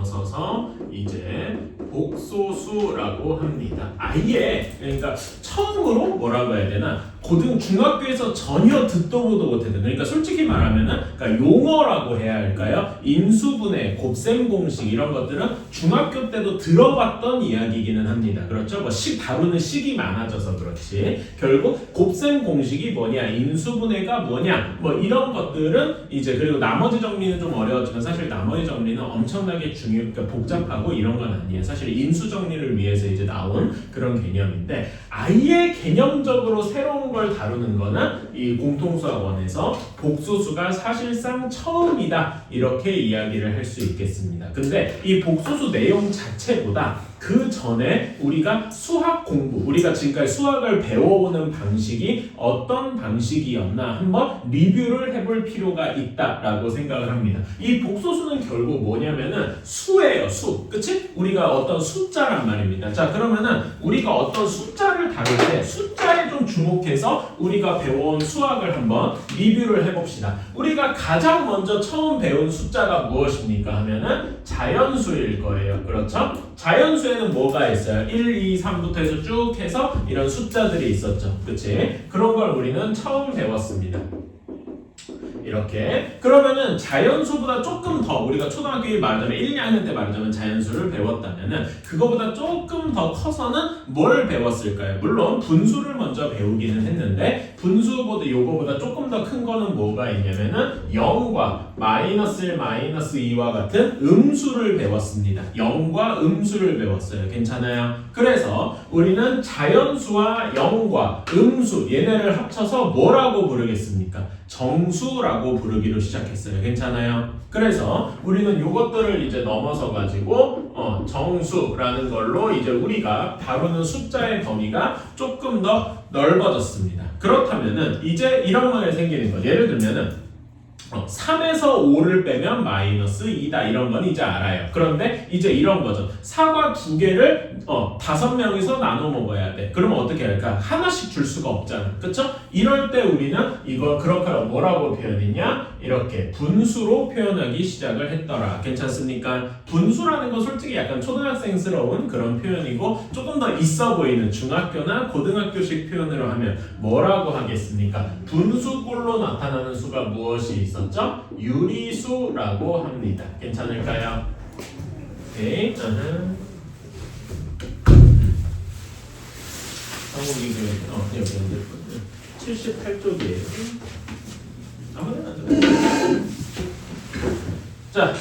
넘어서서 이제 복소수라고 합니다. 아예 그러니까 처음으로 뭐라고 해야 되나 중학교에서 전혀 듣도 보도 못했던 그러니까 솔직히 말하면은 그러니까 용어라고 해야 할까요? 인수분해, 곱셈 공식 이런 것들은 중학교 때도 들어봤던 이야기이기는 합니다. 그렇죠? 뭐 다루는 식이 많아져서 그렇지. 결국 곱셈 공식이 뭐냐, 인수분해가 뭐냐, 뭐 이런 것들은 이제 그리고 나머지 정리는 좀 어려웠지만 사실 나머지 정리는 엄청나게 그러니까 복잡하고 이런 건 아니에요. 사실 인수 정리를 위해서 이제 나온 그런 개념인데 아예 개념적으로 새로운 걸 다루는 거는 이 공통수학원에서 복소수가 사실상 처음이다 이렇게 이야기를 할 수 있겠습니다. 근데 이 복소수 내용 자체보다 그 전에 우리가 수학 공부, 우리가 지금까지 수학을 배워오는 방식이 어떤 방식이었나 한번 리뷰를 해볼 필요가 있다라고 생각을 합니다. 이 복소수는 결국 뭐냐면은 수예요, 수. 그치? 우리가 어떤 숫자란 말입니다. 자, 그러면은 우리가 어떤 숫자를 다룰 때 숫자에 좀 주목해서 우리가 배워온 수학을 한번 리뷰를 해봅시다. 우리가 가장 먼저 처음 배운 숫자가 무엇입니까? 하면은 자연수일 거예요. 그렇죠? 자연수에는 뭐가 있어요? 1, 2, 3부터 해서 쭉 해서 이런 숫자들이 있었죠. 그치? 그런 걸 우리는 처음 배웠습니다. 이렇게 그러면은 자연수보다 조금 더 우리가 초등학교에 말하자면 1, 2학년 때 말하자면 자연수를 배웠다면은 그거보다 조금 더 커서는 뭘 배웠을까요? 물론 분수를 먼저 배우기는 했는데 분수보다 요거보다 조금 더 큰 거는 뭐가 있냐면은 0과 마이너스 1, 마이너스 2와 같은 음수를 배웠습니다. 0과 음수를 배웠어요. 괜찮아요? 그래서 우리는 자연수와 0과 음수 얘네를 합쳐서 뭐라고 부르겠습니까? 정수라고 부르기로 시작했어요. 괜찮아요? 그래서 우리는 요것들을 이제 넘어서 가지고 정수라는 걸로 이제 우리가 다루는 숫자의 범위가 조금 더 넓어졌습니다. 그렇다면은 이제 이런 말이 생기는 거예요. 예를 들면은 3에서 5를 빼면 마이너스 2다 이런 건 이제 알아요. 그런데 이제 이런 거죠. 사과 2개를 5명이서 나눠 먹어야 돼. 그러면 어떻게 할까? 하나씩 줄 수가 없잖아. 그쵸? 이럴 때 우리는 이걸 그렇게 뭐라고 표현했냐? 이렇게 분수로 표현하기 시작을 했더라. 괜찮습니까? 분수라는 건 솔직히 약간 초등학생스러운 그런 표현이고 조금 더 있어 보이는 중학교나 고등학교식 표현으로 하면 뭐라고 하겠습니까? 분수꼴로 나타나는 수가 무엇이 있었죠? 유리수라고 합니다. 괜찮을까요? 오케이. 한국인교회 여기 78쪽이에요. 자,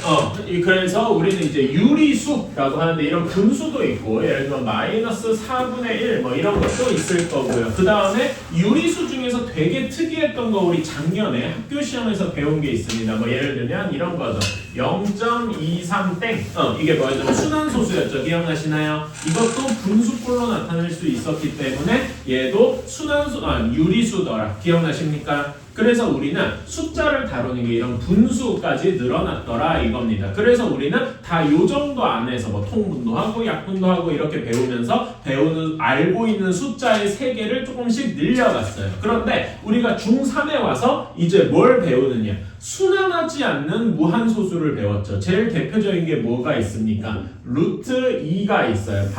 그래서 우리는 이제 유리수라고 하는데 이런 분수도 있고 예를 들면 마이너스 4분의 1 뭐 이런 것도 있을 거고요. 그 다음에 유리수 중에서 되게 특이했던 거 우리 작년에 학교 시험에서 배운 게 있습니다. 뭐 예를 들면 이런 거죠. 0.23 땡. 이게 뭐였죠? 순환소수였죠. 기억나시나요? 이것도 분수꼴로 나타낼 수 있었기 때문에 얘도 유리수더라. 기억나십니까? 그래서 우리는 숫자를 다루는 게 이런 분수까지 늘어났더라 이겁니다. 그래서 우리는 다 요 정도 안에서 뭐 통분도 하고 약분도 하고 이렇게 배우면서 알고 있는 숫자의 세계를 조금씩 늘려갔어요. 그런데 우리가 중3에 와서 이제 뭘 배우느냐? 순환하지 않는 무한소수를 배웠죠. 제일 대표적인 게 뭐가 있습니까? 루트 2가 있어요.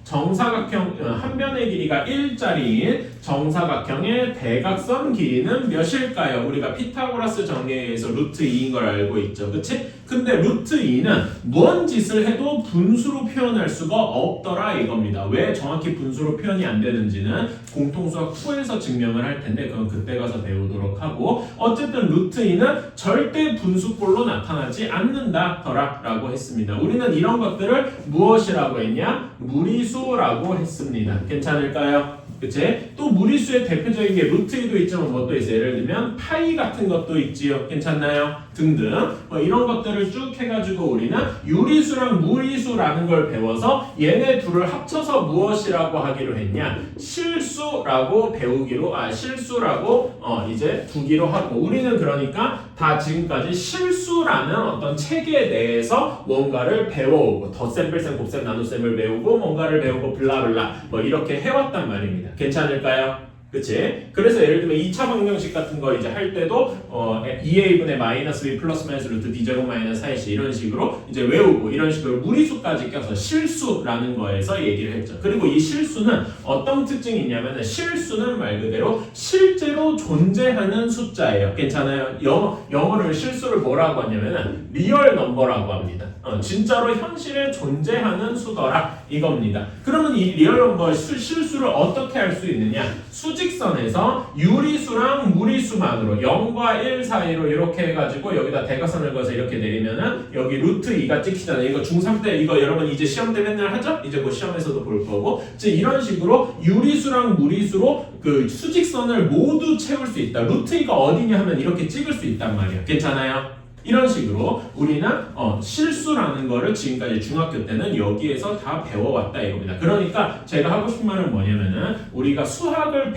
정사각형 한 변의 길이가 1짜리인 정사각형의 대각선 길이는 몇일까요? 우리가 피타고라스 정리에 의해서 루트 2인 걸 알고 있죠. 그치? 근데 루트 2는 뭔 짓을 해도 분수로 표현할 수가 없더라 이겁니다. 왜 정확히 분수로 표현이 안 되는지는 공통수학 2에서 증명을 할 텐데 그건 그때 가서 배우도록 하고 어쨌든 루트 2는 절대 분수꼴로 나타나지 않는다더라 라고 했습니다. 우리는 이런 것들을 무엇이라고 했냐? 무리수라고 했습니다. 괜찮을까요? 그치? 또 무리수의 대표적인 게 루트 2도 있지만 뭐도 있어요. 예를 들면 파이 같은 것도 있지요. 괜찮나요? 등등 이런 것들을 쭉 해가지고 우리는 유리수랑 무리수라는 걸 배워서 얘네 둘을 합쳐서 무엇이라고 하기로 했냐? 실수라고 실수라고 이제 두기로 하고 우리는 그러니까 다 지금까지 실수라는 어떤 체계 내에서 뭔가를 배워오고 덧셈, 뺄셈, 곱셈, 나눗셈을 배우고 뭔가를 배우고 블라블라 뭐 이렇게 해왔단 말입니다. 괜찮을까요? 그치? 그래서 예를 들면 2차 방정식 같은 거 이제 할 때도 2a분의 마이너스 b 플러스 마이너스 루트 b제곱 마이너스 4ac 이런 식으로 이제 외우고 이런 식으로 무리수까지 껴서 실수라는 거에서 얘기를 했죠. 그리고 이 실수는 어떤 특징이 있냐면 실수는 말 그대로 실제로 존재하는 숫자예요. 괜찮아요? 영어를 실수를 뭐라고 하냐면 리얼 넘버라고 합니다. 진짜로 현실에 존재하는 수더라 이겁니다. 그러면 이 리얼 넘버의 실수를 어떻게 할 수 있느냐? 수직선에서 유리수랑 무리수만으로 0과 1 사이로 이렇게 해가지고 여기다 대각선을 그어서 이렇게 내리면은 여기 루트 2가 찍히잖아요. 이거 중3 때 이거 여러분 이제 시험 때 맨날 하죠? 이제 뭐 시험에서도 볼 거고 이런 식으로 유리수랑 무리수로 그 수직선을 모두 채울 수 있다. 루트 2가 어디냐 하면 이렇게 찍을 수 있단 말이에요. 괜찮아요? 이런 식으로 우리는 실수라는 거를 지금까지 중학교 때는 여기에서 다 배워왔다 이겁니다. 그러니까 제가 하고 싶은 말은 뭐냐면은 우리가 수학을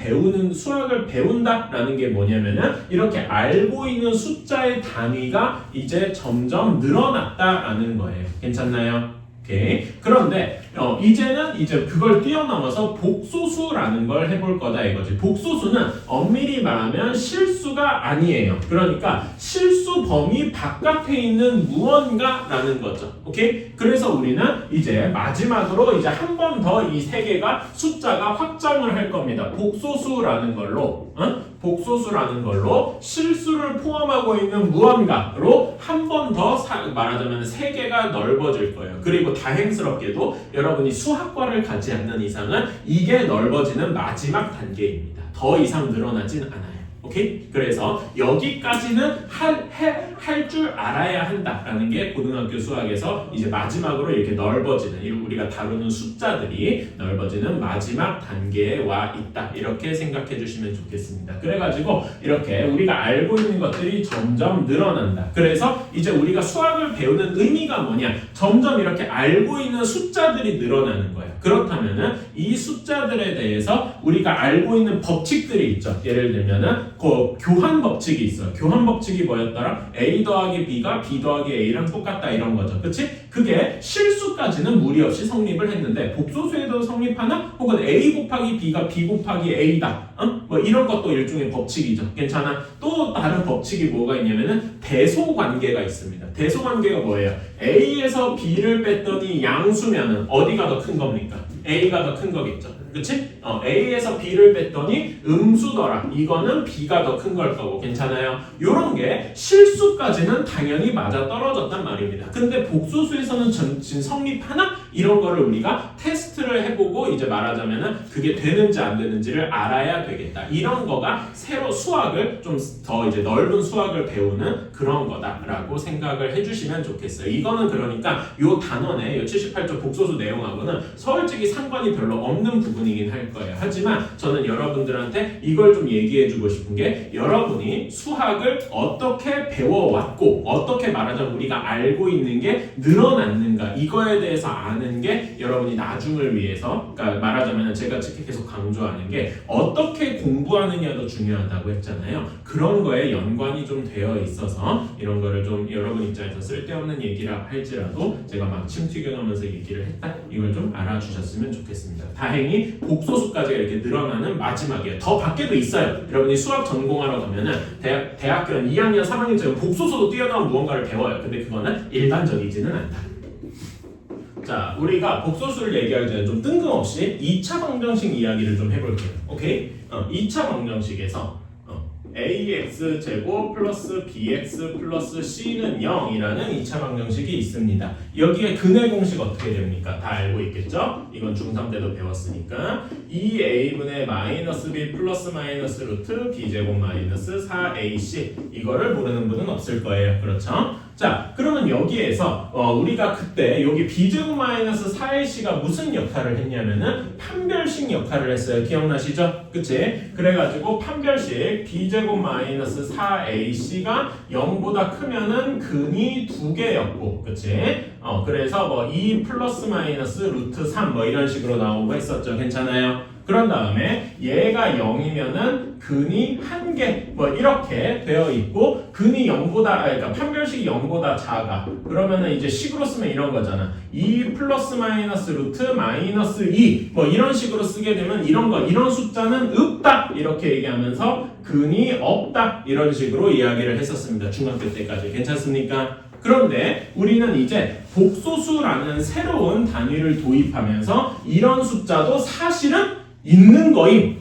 배운다라는 게 뭐냐면은 이렇게 알고 있는 숫자의 단위가 이제 점점 늘어났다라는 거예요. 괜찮나요? 오케이. 그런데 이제는 이제 그걸 뛰어넘어서 복소수라는 걸 해볼 거다 이거지. 복소수는 엄밀히 말하면 실수가 아니에요. 그러니까 실수 범위 바깥에 있는 무언가라는 거죠. 오케이? 그래서 우리는 이제 마지막으로 이제 한 번 더 이 세 개가 숫자가 확장을 할 겁니다. 복소수라는 걸로, 복소수라는 걸로 실수를 포함하고 있는 무언가로 한 번 더 말하자면 세 개가 넓어질 거예요. 그리고 다행스럽게도 여러분이 수학과를 가지 않는 이상은 이게 넓어지는 마지막 단계입니다. 더 이상 늘어나진 않아요. 오케이? 그래서 여기까지는 할 줄 알아야 한다라는 게 고등학교 수학에서 이제 마지막으로 이렇게 넓어지는 우리가 다루는 숫자들이 넓어지는 마지막 단계에 와 있다. 이렇게 생각해 주시면 좋겠습니다. 그래가지고 이렇게 우리가 알고 있는 것들이 점점 늘어난다. 그래서 이제 우리가 수학을 배우는 의미가 뭐냐? 점점 이렇게 알고 있는 숫자들이 늘어나는 거예요. 그렇다면은 이 숫자들에 대해서 우리가 알고 있는 법칙들이 있죠. 예를 들면은 교환 법칙이 있어요. 교환 법칙이 뭐였더라? A 더하기 B가 B 더하기 A랑 똑같다 이런 거죠. 그치? 그게 실수까지는 무리 없이 성립을 했는데 복소수에도 성립하나? 혹은 A 곱하기 B가 B 곱하기 A다. 뭐 이런 것도 일종의 법칙이죠. 괜찮아? 또 다른 법칙이 뭐가 있냐면은 대소관계가 있습니다. 대소관계가 뭐예요? A에서 B를 뺐더니 양수면은 어디가 더 큰 겁니까? A가 더 큰 거겠죠. 그치? A에서 B를 뺐더니 음수더라. 이거는 B가 더 큰 걸 거고. 괜찮아요? 요런 게 실수까지는 당연히 맞아 떨어졌단 말입니다. 근데 복소수에서는 성립하나? 이런 거를 우리가 테스트를 해보고 이제 말하자면은 그게 되는지 안 되는지를 알아야 되겠다. 이런 거가 새로 수학을 좀 더 이제 넓은 수학을 배우는 그런 거다라고 생각을 해주시면 좋겠어요. 이거는 그러니까 요 단원의 요 78조 복소수 내용하고는 솔직히 상관이 별로 없는 부분이긴 할 거예요. 하지만 저는 여러분들한테 이걸 좀 얘기해주고 싶은 게 여러분이 수학을 어떻게 배워왔고 어떻게 말하자면 우리가 알고 있는 게 늘어났는가 이거에 대해서 아는 게 여러분이 나중을 위해서 그러니까 말하자면 제가 계속 강조하는 게 어떻게 공부하느냐도 중요하다고 했잖아요. 그런 거에 연관이 좀 되어 있어서 이런 거를 좀 여러분 입장에서 쓸데없는 얘기라 할지라도 제가 막 침 튀겨가면서 얘기를 했다. 이걸 좀 알아주셨으면 좋겠습니다. 다행히 복소수까지 이렇게 늘어나는 마지막이에요. 더 밖에도 있어요. 여러분이 수학 전공하러 가면은 대학교 2학년, 3학년쯤 복소수도 뛰어나온 무언가를 배워요. 근데 그거는 일반적이지는 않다. 자, 우리가 복소수를 얘기하기 전에 좀 뜬금없이 2차 방정식 이야기를 좀 해볼게요. 오케이? 2차 방정식에서 ax 제곱 플러스 bx 플러스 c는 0이라는 2차 방정식이 있습니다. 여기에 근의 공식 어떻게 됩니까? 다 알고 있겠죠? 이건 중3 때도 배웠으니까 2a분의 마이너스 b 플러스 마이너스 루트 b 제곱 마이너스 4ac 이거를 모르는 분은 없을 거예요. 그렇죠? 자, 그러면 여기에서 우리가 그때 여기 b제곱 마이너스 4ac가 무슨 역할을 했냐면은 판별식 역할을 했어요. 기억나시죠? 그치? 그래가지고 판별식 b제곱 마이너스 4ac가 0보다 크면은 근이 2개였고 그치? 그래서 뭐 2 플러스 마이너스 루트 3 뭐 이런 식으로 나오고 했었죠. 괜찮아요? 그런 다음에 얘가 0이면은 근이 1개 뭐 이렇게 되어 있고 근이 0보다 그러니까 판별식이 0보다 작아. 그러면은 이제 식으로 쓰면 이런 거잖아. 2 플러스 마이너스 루트 마이너스 2 뭐 이런 식으로 쓰게 되면 이런 숫자는 없다 이렇게 얘기하면서 근이 없다 이런 식으로 이야기를 했었습니다. 중학교 때까지. 괜찮습니까? 그런데 우리는 이제 복소수라는 새로운 단위를 도입하면서 이런 숫자도 사실은 있는 거임.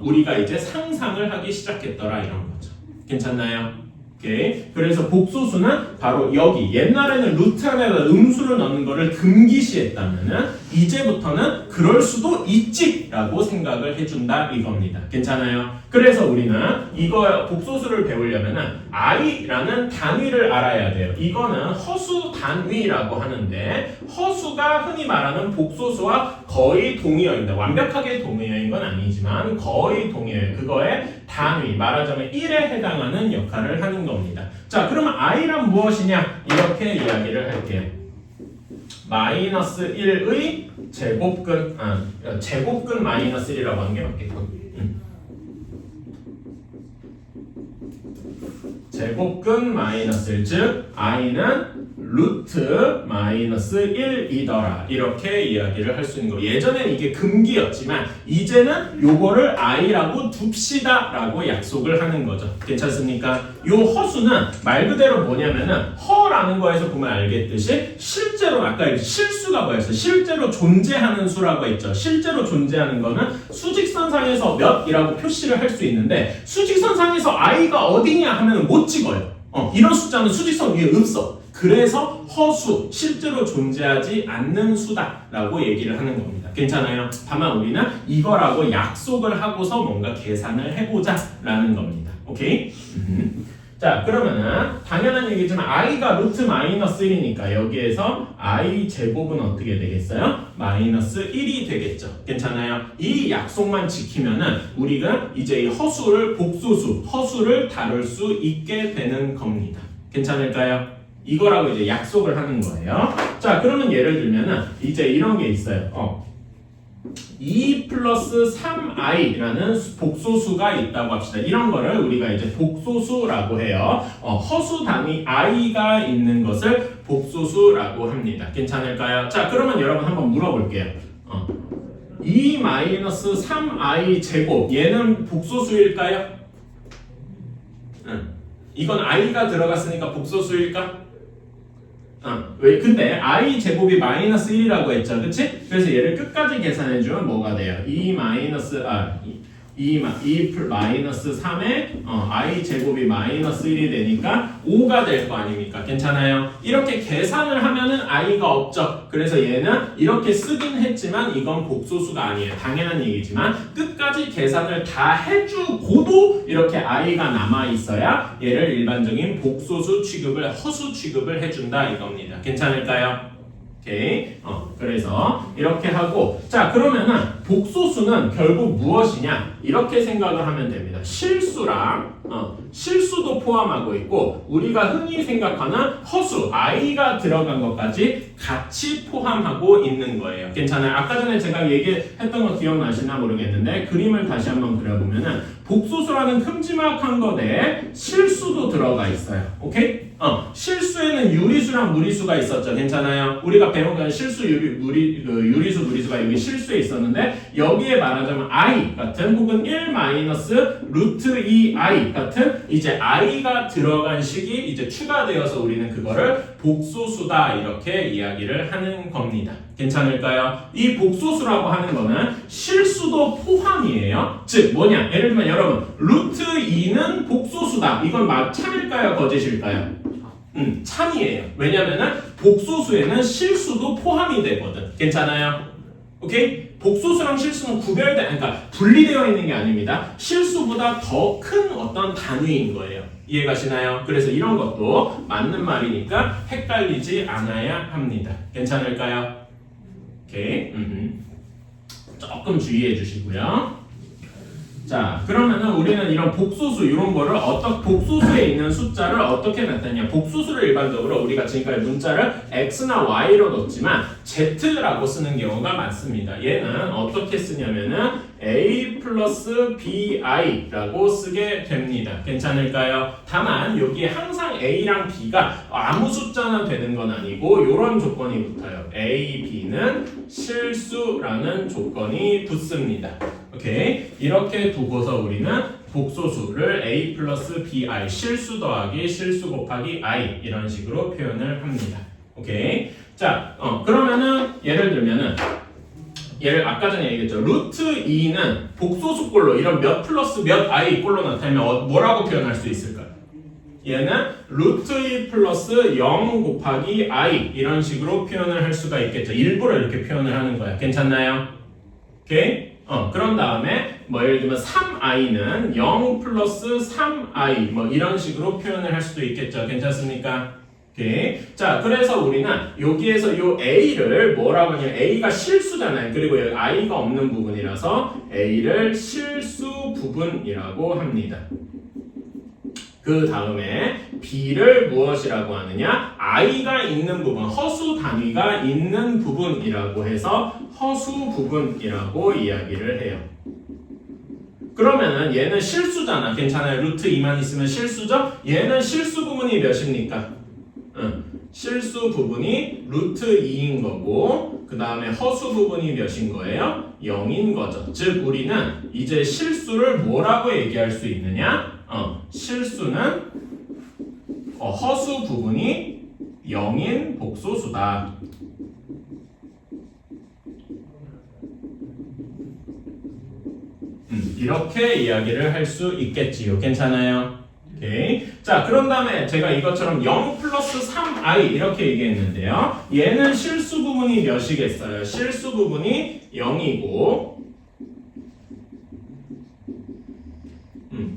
우리가 이제 상상을 하기 시작했더라 이런 거죠. 괜찮나요? 오케이. 그래서 복소수는 바로 여기 옛날에는 루트 안에다 음수를 넣는 거를 금기시했다면은 이제부터는 그럴 수도 있지라고 생각을 해준다 이겁니다. 괜찮아요? 그래서 우리는 이거 복소수를 배우려면은 i라는 단위를 알아야 돼요. 이거는 허수 단위라고 하는데 허수가 흔히 말하는 복소수와 거의 동의어입니다. 완벽하게 동의어인 건 아니지만 거의 동의어예요. 그거의 단위 말하자면 1에 해당하는 역할을 하는 겁니다. 자, 그러면 i란 무엇이냐? 이렇게 이야기를 할게요. 마이너스 1의 제곱근 제곱근 마이너스 1이라고 하는 게 맞겠고 제곱근 마이너스 1, 즉 i는 루트 마이너스 1이더라 이렇게 이야기를 할 수 있는 거. 예전엔 이게 금기였지만 이제는 요거를 i라고 둡시다 라고 약속을 하는 거죠. 괜찮습니까? 요 허수는 말 그대로 뭐냐면은 허라는 거에서 보면 알겠듯이 실제로 아까 실수가 뭐였어요? 실제로 존재하는 수라고 했죠. 실제로 존재하는 거는 수직선상에서 몇이라고 표시를 할 수 있는데 수직선상에서 i가 어디냐 하면 못 찍어요. 이런 숫자는 수직선 위에 없어. 그래서 허수, 실제로 존재하지 않는 수다라고 얘기를 하는 겁니다. 괜찮아요? 다만 우리는 이거라고 약속을 하고서 뭔가 계산을 해보자 라는 겁니다. 오케이? 자, 그러면은 당연한 얘기지만 i가 루트 마이너스 1이니까 여기에서 i 제곱은 어떻게 되겠어요? 마이너스 1이 되겠죠. 괜찮아요? 이 약속만 지키면은 우리가 이제 이 허수를 복소수, 허수를 다룰 수 있게 되는 겁니다. 괜찮을까요? 이거라고 이제 약속을 하는 거예요. 자, 그러면 예를 들면은 이제 이런 게 있어요. 2 플러스 3i라는 복소수가 있다고 합시다. 이런 거를 우리가 이제 복소수라고 해요. 허수 단위 i가 있는 것을 복소수라고 합니다. 괜찮을까요? 자, 그러면 여러분 한번 물어볼게요. 2 마이너스 3i 제곱 얘는 복소수일까요? 이건 i가 들어갔으니까 복소수일까? 왜? 근데 i 제곱이 마이너스 1이라고 했죠. 그치? 그래서 얘를 끝까지 계산해주면 뭐가 돼요? 2 마이너스 3에 i 제곱이 마이너스 1이 되니까 5가 될 거 아닙니까? 괜찮아요? 이렇게 계산을 하면은 i가 없죠. 그래서 얘는 이렇게 쓰긴 했지만 이건 복소수가 아니에요. 당연한 얘기지만 끝까지 계산을 다 해주고도 이렇게 i가 남아있어야 얘를 일반적인 복소수 취급을 허수 취급을 해준다 이겁니다. 괜찮을까요? 오케이. 그래서 이렇게 하고 자 그러면은 복소수는 결국 무엇이냐 이렇게 생각을 하면 됩니다. 실수랑 실수도 포함하고 있고 우리가 흔히 생각하는 허수 i가 들어간 것까지 같이 포함하고 있는 거예요. 괜찮아요? 아까 전에 제가 얘기했던 거 기억나시나 모르겠는데 그림을 다시 한번 그려보면은 복소수라는 큼지막한 것에 실수도 들어가 있어요. 오케이? 실수에는 유리수랑 무리수가 있었죠. 괜찮아요? 우리가 배운 건 실수, 유리수, 무리수가 여기 실수에 있었는데 여기에 말하자면 i 같은 혹은 1 마이너스 루트 2i 같은 이제 i가 들어간 식이 이제 추가되어서 우리는 그거를 복소수다 이렇게 이야기를 하는 겁니다. 괜찮을까요? 이 복소수라고 하는 거는 실수도 포함이에요. 즉 뭐냐? 예를 들면 여러분 루트 2는 복소수다. 이건 참일까요? 거짓일까요? 참이에요. 왜냐면은 복소수에는 실수도 포함이 되거든. 괜찮아요? 오케이? 복소수랑 실수는 그러니까 분리되어 있는 게 아닙니다. 실수보다 더 큰 어떤 단위인 거예요. 이해가시나요? 그래서 이런 것도 맞는 말이니까 헷갈리지 않아야 합니다. 괜찮을까요? 오케이. 조금 주의해 주시고요. 자, 그러면은 우리는 이런 복소수 이런 거를 복소수에 있는 숫자를 어떻게 나타내냐? 복소수를 일반적으로 우리가 지금까지 문자를 x나 y로 넣었지만 z라고 쓰는 경우가 많습니다. 얘는 어떻게 쓰냐면은 a 플러스 bi라고 쓰게 됩니다. 괜찮을까요? 다만 여기에 항상 a랑 b가 아무 숫자나 되는 건 아니고 이런 조건이 붙어요. a, b는 실수라는 조건이 붙습니다. 오케이, 이렇게 두고서 우리는 복소수를 a 플러스 bi 실수 더하기 실수 곱하기 i 이런 식으로 표현을 합니다. 오케이, 자, 그러면은 예를 들면은 아까 전에 얘기했죠. 루트 2는 복소수꼴로 이런 몇 플러스 몇 i 꼴로 나타내면 뭐라고 표현할 수 있을까요? 얘는 루트 2 플러스 0 곱하기 i 이런 식으로 표현을 할 수가 있겠죠. 일부러 이렇게 표현을 하는 거야. 괜찮나요? 오케이? 그런 다음에 예를 들면 3i는 0 플러스 3i 이런 식으로 표현을 할 수도 있겠죠. 괜찮습니까? 오케이. 자, 그래서 우리는 여기에서 요 a를 뭐라고 하냐면 a가 실수잖아요. 그리고 여기 i가 없는 부분이라서 a를 실수 부분이라고 합니다. 그 다음에 b를 무엇이라고 하느냐? i가 있는 부분, 허수 단위가 있는 부분이라고 해서 허수 부분이라고 이야기를 해요. 그러면은 얘는 실수잖아. 괜찮아요. 루트 2만 있으면 실수죠? 얘는 실수 부분이 몇입니까? 실수 부분이 루트 2인 거고 그 다음에 허수 부분이 몇인 거예요? 0인 거죠. 즉 우리는 이제 실수를 뭐라고 얘기할 수 있느냐? 실수는 허수 부분이 0인 복소수다. 이렇게 이야기를 할 수 있겠지요. 괜찮아요? 오케이. 자, 그런 다음에 제가 이것처럼 0 플러스 3i 이렇게 얘기했는데요. 얘는 실수 부분이 몇이겠어요? 실수 부분이 0이고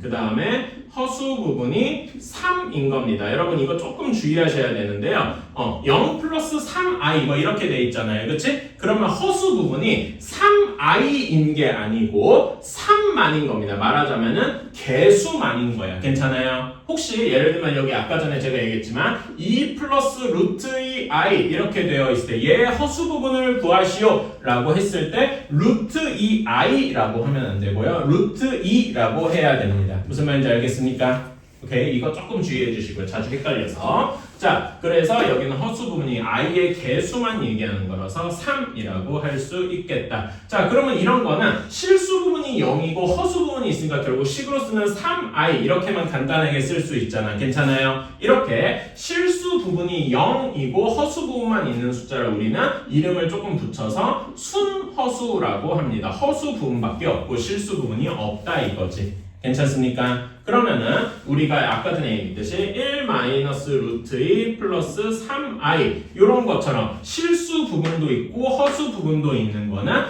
그 다음에 허수 부분이 3인 겁니다. 여러분 이거 조금 주의하셔야 되는데요. 0 플러스 3i 이렇게 돼 있잖아요. 그치? 그러면 허수 부분이 3i인 게 아니고 3만인 겁니다. 말하자면은 개수만인 거예요. 괜찮아요? 혹시 예를 들면 여기 아까 전에 제가 얘기했지만 2 플러스 루트 2i 이렇게 되어 있을 때 얘 허수 부분을 구하시오 라고 했을 때 루트 2i라고 하면 안 되고요. 루트 2라고 해야 됩니다. 무슨 말인지 알겠습니까? 오케이, 이거 조금 주의해 주시고요. 자주 헷갈려서. 자, 그래서 여기는 허수 부분이 i의 개수만 얘기하는 거라서 3이라고 할 수 있겠다. 자, 그러면 이런 거는 실수 부분이 0이고 허수 부분이 있으니까 결국 식으로 쓰는 3i 이렇게만 간단하게 쓸 수 있잖아. 괜찮아요? 이렇게 실수 부분이 0이고 허수 부분만 있는 숫자를 우리는 이름을 조금 붙여서 순허수라고 합니다. 허수 부분밖에 없고 실수 부분이 없다 이거지. 괜찮습니까? 그러면은 우리가 아까 전에 얘기했듯이 1 마이너스 루트 2 플러스 3i 이런 것처럼 실수 부분도 있고 허수 부분도 있는 거는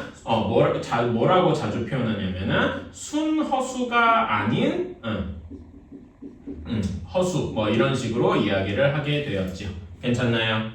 뭐라고 자주 표현하냐면은 순허수가 아닌 허수 이런 식으로 이야기를 하게 되었죠. 괜찮나요?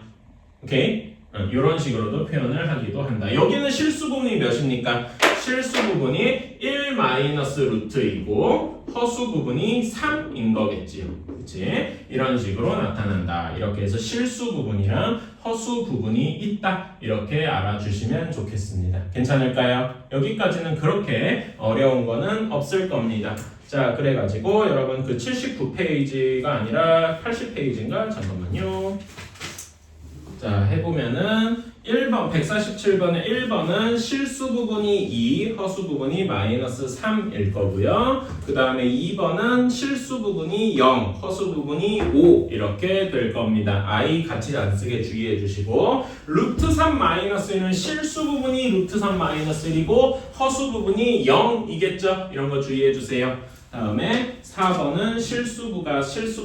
오케이? 이런 식으로도 표현을 하기도 한다. 여기는 실수 부분이 몇입니까? 실수 부분이 1 마이너스 루트 2고 허수 부분이 3인 거겠지요. 그치? 이런 식으로 나타난다. 이렇게 해서 실수 부분이랑 허수 부분이 있다. 이렇게 알아주시면 좋겠습니다. 괜찮을까요? 여기까지는 그렇게 어려운 거는 없을 겁니다. 자, 그래가지고 여러분 그 79페이지가 아니라 80페이지인가? 잠깐만요. 자, 해보면은 1번, 147번의 1번은 실수 부분이 2, 허수 부분이 마이너스 3일 거고요. 그 다음에 2번은 실수 부분이 0, 허수 부분이 5 이렇게 될 겁니다. i 같이 안 쓰게 주의해 주시고 루트 3 마이너스 1은 실수 부분이 루트 3 마이너스 1이고 허수 부분이 0이겠죠? 이런 거 주의해 주세요. 다음에 4번은 실수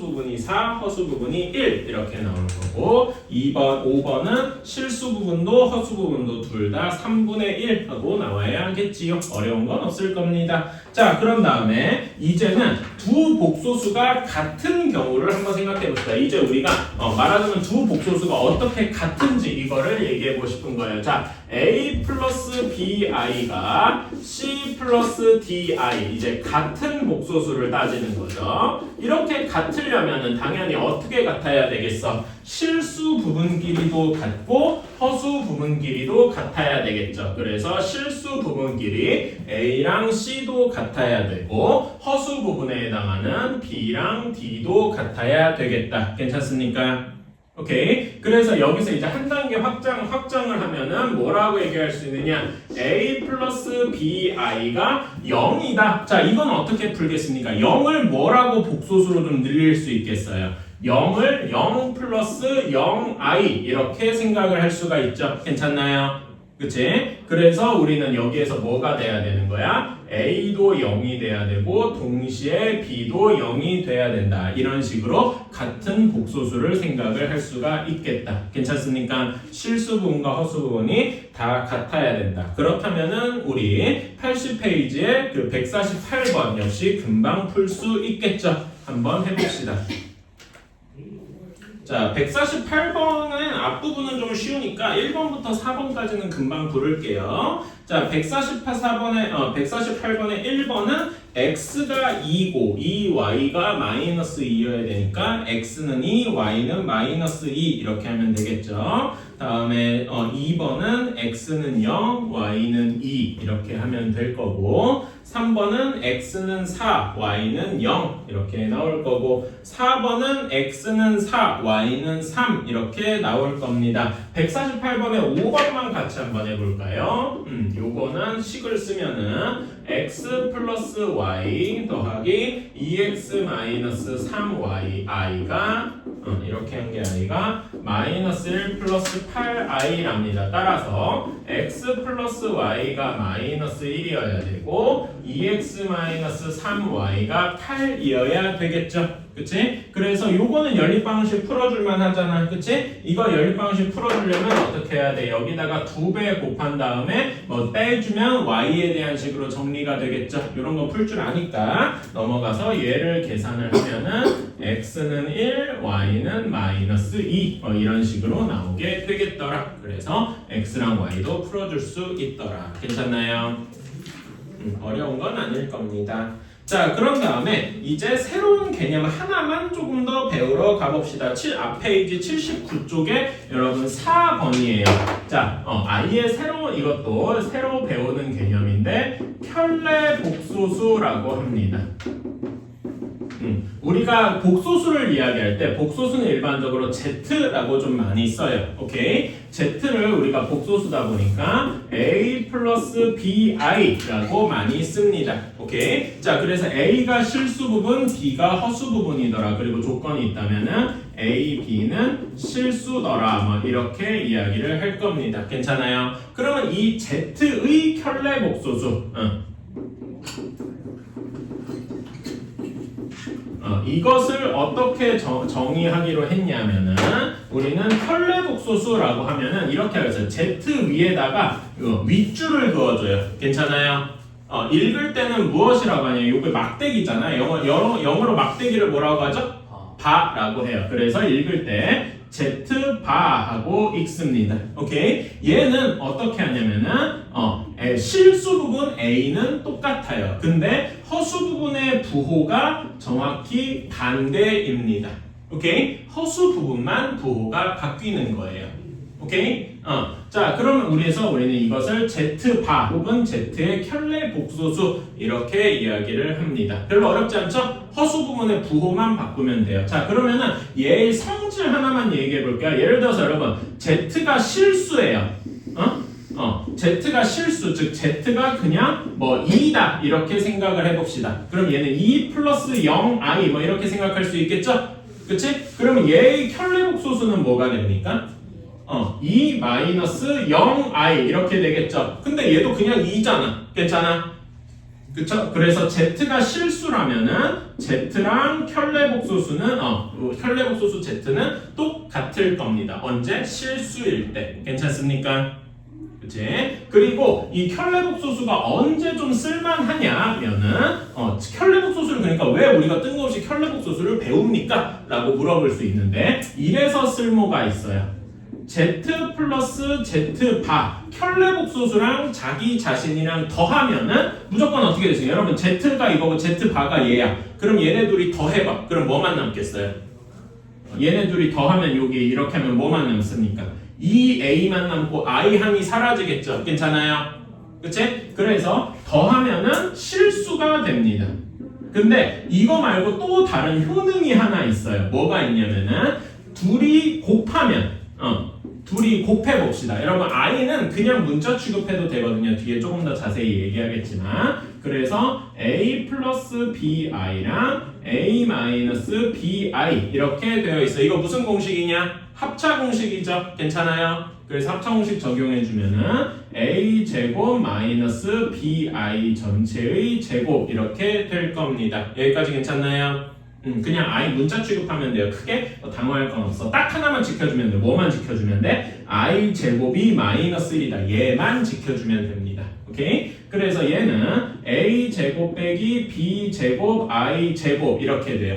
부분이 4, 허수 부분이 1 이렇게 나올 거고 5번은 실수 부분도 허수 부분도 둘 다 3분의 1 하고 나와야 하겠지요. 어려운 건 없을 겁니다. 자, 그런 다음에 이제는 두 복소수가 같은 경우를 한번 생각해 봅시다. 이제 우리가 말하자면 두 복소수가 어떻게 같은지 이거를 얘기해 보고 싶은 거예요. 자, A 플러스 BI가 C 플러스 DI 이제 같은 복소수를 따지는 거죠. 이렇게 같으려면은 당연히 어떻게 같아야 되겠어? 실수 부분 길이도 같고 허수 부분 길이도 같아야 되겠죠. 그래서 실수 부분 길이 A랑 C도 같아야 되고 허수 부분에 해당하는 B랑 D도 같아야 되겠다. 괜찮습니까? 오케이. 그래서 여기서 이제 한 단계 확장을 하면은 뭐라고 얘기할 수 있느냐? A 플러스 BI가 0이다. 자, 이건 어떻게 풀겠습니까? 0을 뭐라고 복소수로 좀 늘릴 수 있겠어요? 0을 0 플러스 0i 이렇게 생각을 할 수가 있죠. 괜찮나요? 그치? 그래서 우리는 여기에서 뭐가 돼야 되는 거야? A도 0이 돼야 되고 동시에 B도 0이 돼야 된다. 이런 식으로 같은 복소수를 생각을 할 수가 있겠다. 괜찮습니까? 실수 부분과 허수 부분이 다 같아야 된다. 그렇다면은 우리 80페이지에 그 148번 역시 금방 풀 수 있겠죠. 한번 해봅시다. 자, 148번은 앞부분은 좀 쉬우니까 1번부터 4번까지는 금방 부를게요. 자, 148번에 1번은 x가 2고 이 y가 마이너스 2여야 되니까 x는 2, y는 마이너스 2 이렇게 하면 되겠죠. 다음에 2번은 x는 0, y는 2 이렇게 하면 될 거고 3번은 x는 4, y는 0 이렇게 나올 거고 4번은 x는 4, y는 3 이렇게 나올 겁니다. 148번에 5번만 같이 한번 해볼까요? 요거는 식을 쓰면은 x 플러스 y 더하기 2x 마이너스 3y i가 이렇게 한 게 i가 마이너스 1 플러스 8i랍니다. 따라서 x 플러스 y가 마이너스 1이어야 되고 2x 마이너스 3y가 8이어야 되겠죠. 그치? 그래서 요거는 연립방식 풀어줄만 하잖아. 그치? 이거 연립방식 풀어주려면 어떻게 해야 돼? 여기다가 2배 곱한 다음에 뭐 빼주면 y에 대한 식으로 정리가 되겠죠. 요런 거 풀 줄 아니까 넘어가서 얘를 계산을 하면은 x는 1, y는 마이너스 2 이런 식으로 나오게 되겠더라. 그래서 x랑 y도 풀어줄 수 있더라. 괜찮나요? 어려운 건 아닐 겁니다. 자, 그런 다음에 이제 새로운 개념 하나만 조금 더 배우러 가봅시다. 앞 페이지 79쪽에 여러분 4번이에요. 자, 아예 이것도 새로 배우는 개념인데 켤레 복소수라고 합니다. 우리가 복소수를 이야기할 때 복소수는 일반적으로 Z라고 좀 많이 써요. 오케이? Z를 우리가 복소수다 보니까 A 플러스 BI라고 많이 씁니다. 오케이? 자, 그래서 A가 실수 부분, B가 허수 부분이더라. 그리고 조건이 있다면은 A, B는 실수더라. 뭐 이렇게 이야기를 할 겁니다. 괜찮아요? 그러면 이 Z의 켤레 복소수 이것을 어떻게 정의하기로 했냐면은 우리는 켤레 복소수라고 하면은 이렇게 하겠어요. Z 위에다가 윗줄을 그어줘요. 괜찮아요? 읽을 때는 무엇이라고 하냐? 요게 막대기잖아요. 영어로 막대기를 뭐라고 하죠? 바라고 해요. 그래서 읽을 때 Z 바하고 읽습니다. 오케이? 얘는 어떻게 하냐면은 실수 부분 A는 똑같아요. 근데 허수 부분의 부호가 정확히 반대입니다. 오케이? 허수 부분만 부호가 바뀌는 거예요. 오케이? 자, 그러면 우리는 이것을 Z 바 혹은 Z의 켤레 복소수 이렇게 이야기를 합니다. 별로 어렵지 않죠? 허수 부분의 부호만 바꾸면 돼요. 자, 그러면은 얘의 성질 하나만 얘기해 볼게요. 예를 들어서 여러분, Z가 실수예요. Z가 실수, 즉 Z가 그냥 뭐 2다 이렇게 생각을 해봅시다. 그럼 얘는 2 플러스 0i 뭐 이렇게 생각할 수 있겠죠? 그치? 그러면 얘의 켤레 복소수는 뭐가 됩니까? 2 마이너스 0i 이렇게 되겠죠. 근데 얘도 그냥 2잖아. 괜찮아? 그쵸? 그래서 Z가 실수라면은 Z랑 켤레복소수는 켤레복소수 Z는 똑같을 겁니다. 언제? 실수일 때. 괜찮습니까? 그치? 그리고 이 켤레복소수가 언제 좀 쓸만하냐면은 켤레복소수를 그러니까 왜 우리가 뜬금없이 켤레복소수를 배웁니까? 라고 물어볼 수 있는데 이래서 쓸모가 있어요. Z 플러스 Z 바 켤레복소수랑 자기 자신이랑 더하면은 무조건 어떻게 되세요? 여러분 Z가 이거고 Z 바가 얘야. 그럼 얘네 둘이 더해봐. 그럼 뭐만 남겠어요? 얘네 둘이 더하면 여기 이렇게 하면 뭐만 남습니까? 2A만 남고 I 항이 사라지겠죠? 괜찮아요? 그치? 그래서 더하면은 실수가 됩니다. 근데 이거 말고 또 다른 효능이 하나 있어요. 뭐가 있냐면은 둘이 곱하면 둘이 곱해 봅시다. 여러분 I는 그냥 문자 취급해도 되거든요. 뒤에 조금 더 자세히 얘기하겠지만 그래서 A 플러스 BI랑 A 마이너스 BI 이렇게 되어 있어요. 이거 무슨 공식이냐? 합차 공식이죠. 괜찮아요? 그래서 합차 공식 적용해주면은 A 제곱 마이너스 BI 전체의 제곱 이렇게 될 겁니다. 여기까지 괜찮나요? 그냥 I 문자 취급하면 돼요. 크게 당황할 건 없어. 딱 하나만 지켜주면 돼. 뭐만 지켜주면 돼? I 제곱이 마이너스 1이다. 얘만 지켜주면 됩니다. 오케이? 그래서 얘는 A 제곱 빼기 B 제곱 I 제곱 이렇게 돼요.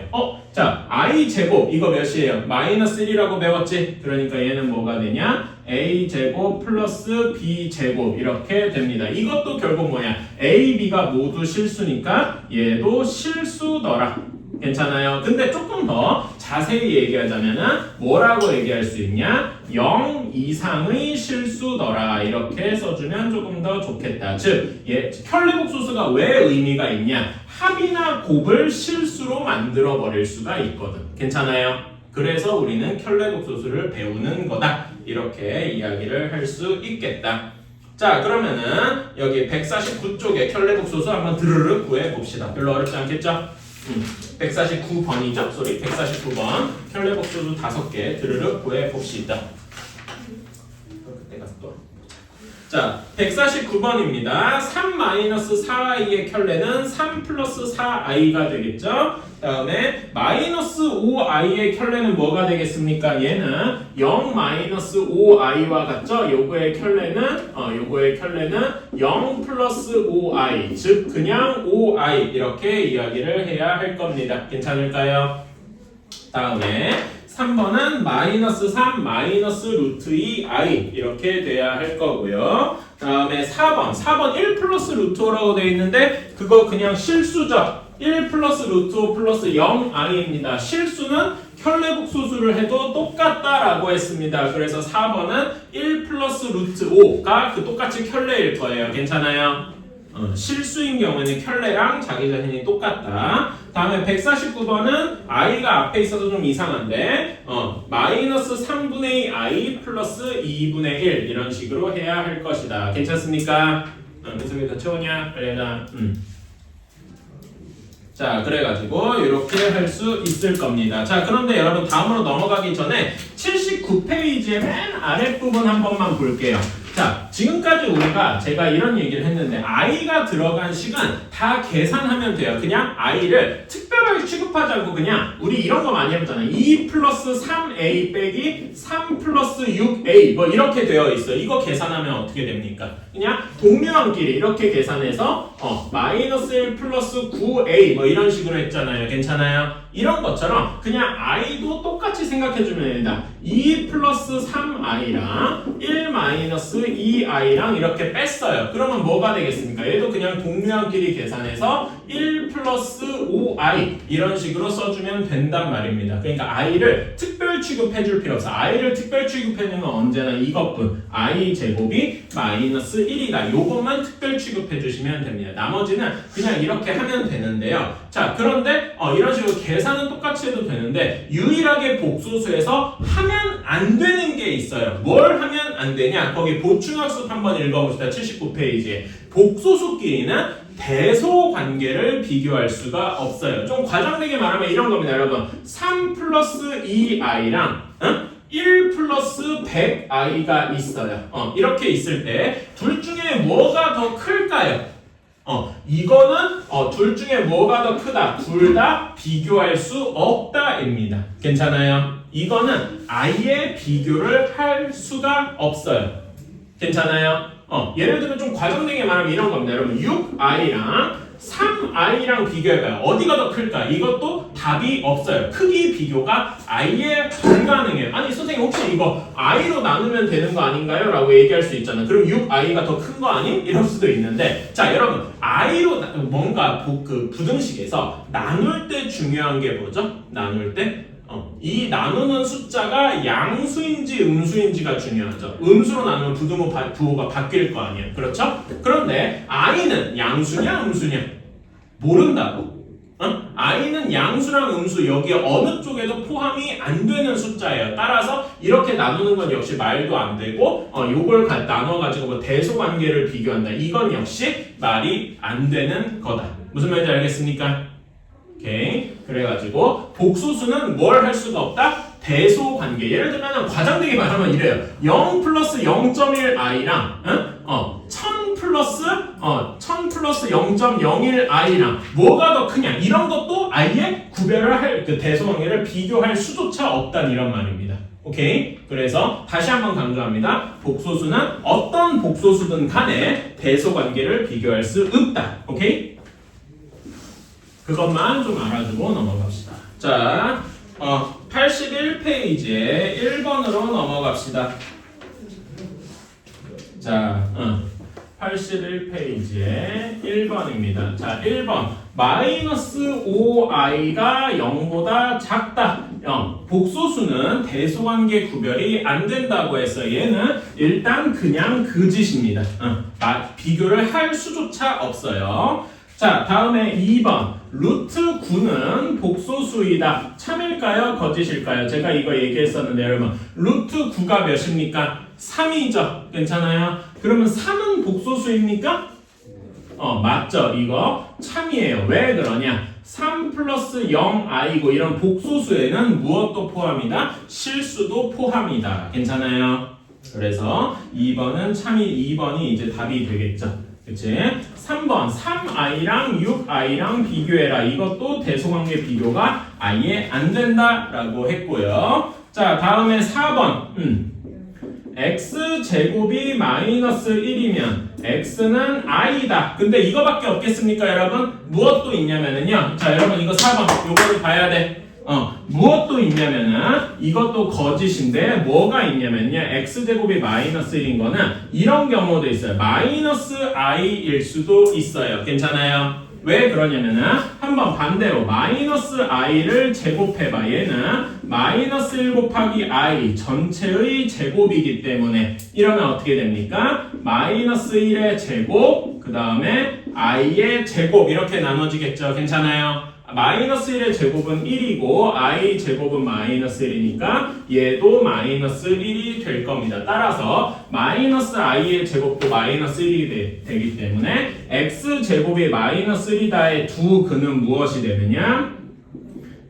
자, I 제곱 이거 몇이에요? 마이너스 1이라고 배웠지? 그러니까 얘는 뭐가 되냐? A 제곱 플러스 B 제곱 이렇게 됩니다. 이것도 결국 뭐야? A, B가 모두 실수니까 얘도 실수더라. 괜찮아요? 근데 조금 더 자세히 얘기하자면은 뭐라고 얘기할 수 있냐? 0 이상의 실수더라 이렇게 써주면 조금 더 좋겠다. 즉, 켤레복소수가 왜 의미가 있냐? 합이나 곱을 실수로 만들어 버릴 수가 있거든. 괜찮아요? 그래서 우리는 켤레복소수를 배우는 거다. 이렇게 이야기를 할 수 있겠다. 자, 그러면은 여기 149쪽에 켤레복소수 한번 드르륵 구해 봅시다. 별로 어렵지 않겠죠? 149번이죠? 소리 149번 켤레복소수 5개 드르륵 구해 봅시다. 그때 가서 또. 자, 149번입니다. 3-4i의 켤레는 3 플러스 4i가 되겠죠? 다음에 마이너스 5i의 켤레는 뭐가 되겠습니까? 얘는 0 마이너스 5i와 같죠? 요거의 켤레는 0 플러스 5i 즉 그냥 5i 이렇게 이야기를 해야 할 겁니다. 괜찮을까요? 다음에 3번은 마이너스 3 마이너스 루트 2i 이렇게 돼야 할 거고요. 다음에 4번 1 플러스 루트 5라고 되어 있는데 그거 그냥 실수죠. 1 플러스 루트 5 플러스 0i입니다. 실수는 켤레복소수를 해도 똑같다라고 했습니다. 그래서 4번은 1 플러스 루트 5가 그 똑같이 켤레일 거예요. 괜찮아요? 실수인 경우에는 켤레랑 자기 자신이 똑같다. 다음에 149번은 i가 앞에 있어서 좀 이상한데 마이너스 3분의 2i 플러스 2분의 1 이런 식으로 해야 할 것이다. 괜찮습니까? 무슨 더 채우냐? 빨리 해라. 자, 그래가지고 이렇게 할 수 있을 겁니다. 자, 그런데 여러분 다음으로 넘어가기 전에 79페이지의 맨 아랫부분 한 번만 볼게요. 자, 지금까지 우리가 제가 이런 얘기를 했는데 i가 들어간 시간 다 계산하면 돼요. 그냥 i를 특별하게 취급하지 않고 그냥 우리 이런 거 많이 해봤잖아요. 2 플러스 3a 빼기 3 플러스 6a 뭐 이렇게 되어 있어요. 이거 계산하면 어떻게 됩니까? 그냥 동류항끼리 이렇게 계산해서 마이너스 1 플러스 9a 뭐 이런 식으로 했잖아요. 괜찮아요? 이런 것처럼 그냥 i도 똑같이 생각해주면 됩니다. 2 플러스 3i랑 1 마이너스 2i랑 이렇게 뺐어요. 그러면 뭐가 되겠습니까? 얘도 그냥 동류항끼리 계산해서 1 플러스 5i 이런 식으로 써주면 된단 말입니다. 그러니까 i를 특별 취급해줄 필요 없어. i를 특별 취급해주는 건 언제나 이것뿐. i 제곱이 마이너스 1이다. 요것만 특별 취급해주시면 됩니다. 나머지는 그냥 이렇게 하면 되는데요. 자, 그런데 이런 식으로 계산은 똑같이 해도 되는데 유일하게 복소수에서 하면 안 되는 게 있어요. 뭘 하면 안 되냐? 거기 보충학습 한번 읽어봅시다. 79페이지에. 복소수끼리는 대소 관계를 비교할 수가 없어요. 좀 과장되게 말하면 이런 겁니다, 여러분. 3 플러스 2i랑 1 플러스 100i가 있어요. 이렇게 있을 때 둘 중에 뭐가 더 클까요? 이거는 둘 중에 뭐가 더 크다? 둘 다 비교할 수 없다입니다. 괜찮아요? 이거는 아예 비교를 할 수가 없어요. 괜찮아요? 예를 들면 좀 과장되게 말하면 이런 겁니다. 여러분 6i랑 3i랑 비교해봐요. 어디가 더 클까? 이것도 답이 없어요. 크기 비교가 아예 불가능해요. 아니 선생님 혹시 이거 i로 나누면 되는 거 아닌가요? 라고 얘기할 수 있잖아. 그럼 6i가 더 큰 거 아님? 이럴 수도 있는데 자 여러분 i로 뭔가 그 부등식에서 나눌 때 중요한 게 뭐죠? 나눌 때 이 나누는 숫자가 양수인지 음수인지가 중요하죠. 음수로 나누면 부호가 바뀔 거 아니에요. 그렇죠? 그런데 i는 양수냐 음수냐 모른다고. i는 양수랑 음수 여기 어느 쪽에도 포함이 안 되는 숫자예요. 따라서 이렇게 나누는 건 역시 말도 안 되고 요걸 나눠가지고 뭐 대소관계를 비교한다. 이건 역시 말이 안 되는 거다. 무슨 말인지 알겠습니까? 오케이. 그래가지고 복소수는 뭘 할 수가 없다? 대소관계. 예를 들면 과장되게 말하면 이래요. 0 플러스 0.1i랑 1000 플러스 0.01i랑 뭐가 더 크냐 이런 것도 아예 구별을 할 그 대소관계를 비교할 수조차 없다는 이런 말입니다. 오케이? 그래서 다시 한번 강조합니다. 복소수는 어떤 복소수든 간에 대소관계를 비교할 수 없다. 오케이? 그것만 좀 알아두고 넘어갑시다. 자, 81페이지에 1번으로 넘어갑시다. 자, 81페이지에 1번입니다. 자, 1번. 마이너스 5i가 0보다 작다. 복소수는 대소관계 구별이 안 된다고 해서 얘는 일단 그냥 그 짓입니다. 비교를 할 수조차 없어요. 자, 다음에 2번. 루트 9는 복소수이다. 참일까요? 거짓일까요? 제가 이거 얘기했었는데 여러분 루트 9가 몇입니까? 3이죠. 괜찮아요? 그러면 3은 복소수입니까? 맞죠. 이거 참이에요. 왜 그러냐? 3 플러스 0i고 이런 복소수에는 무엇도 포함이다? 실수도 포함이다. 괜찮아요? 그래서 2번은 참이 2번이 이제 답이 되겠죠. 그치? 3번 3i랑 6i랑 비교해라. 이것도 대소관계 비교가 아예 안 된다라고 했고요. 자, 다음에 4번 x제곱이 마이너스 1이면 x는 i다. 근데 이거밖에 없겠습니까 여러분? 무엇도 있냐면은요. 자, 여러분 이거 4번 요거를 봐야 돼. 무엇도 있냐면은 이것도 거짓인데 뭐가 있냐면요. x제곱이 마이너스 1인 거는 이런 경우도 있어요. 마이너스 i일 수도 있어요. 괜찮아요? 왜 그러냐면은 한번 반대로 마이너스 i를 제곱해봐. 얘는 마이너스 1 곱하기 i 전체의 제곱이기 때문에 이러면 어떻게 됩니까? 마이너스 1의 제곱 그 다음에 i의 제곱 이렇게 나눠지겠죠. 괜찮아요? 마이너스 1의 제곱은 1이고 i 제곱은 마이너스 1이니까 얘도 마이너스 1이 될 겁니다. 따라서 마이너스 i의 제곱도 마이너스 1이 되기 때문에 x 제곱이 마이너스 1이다의 두 근은 무엇이 되느냐?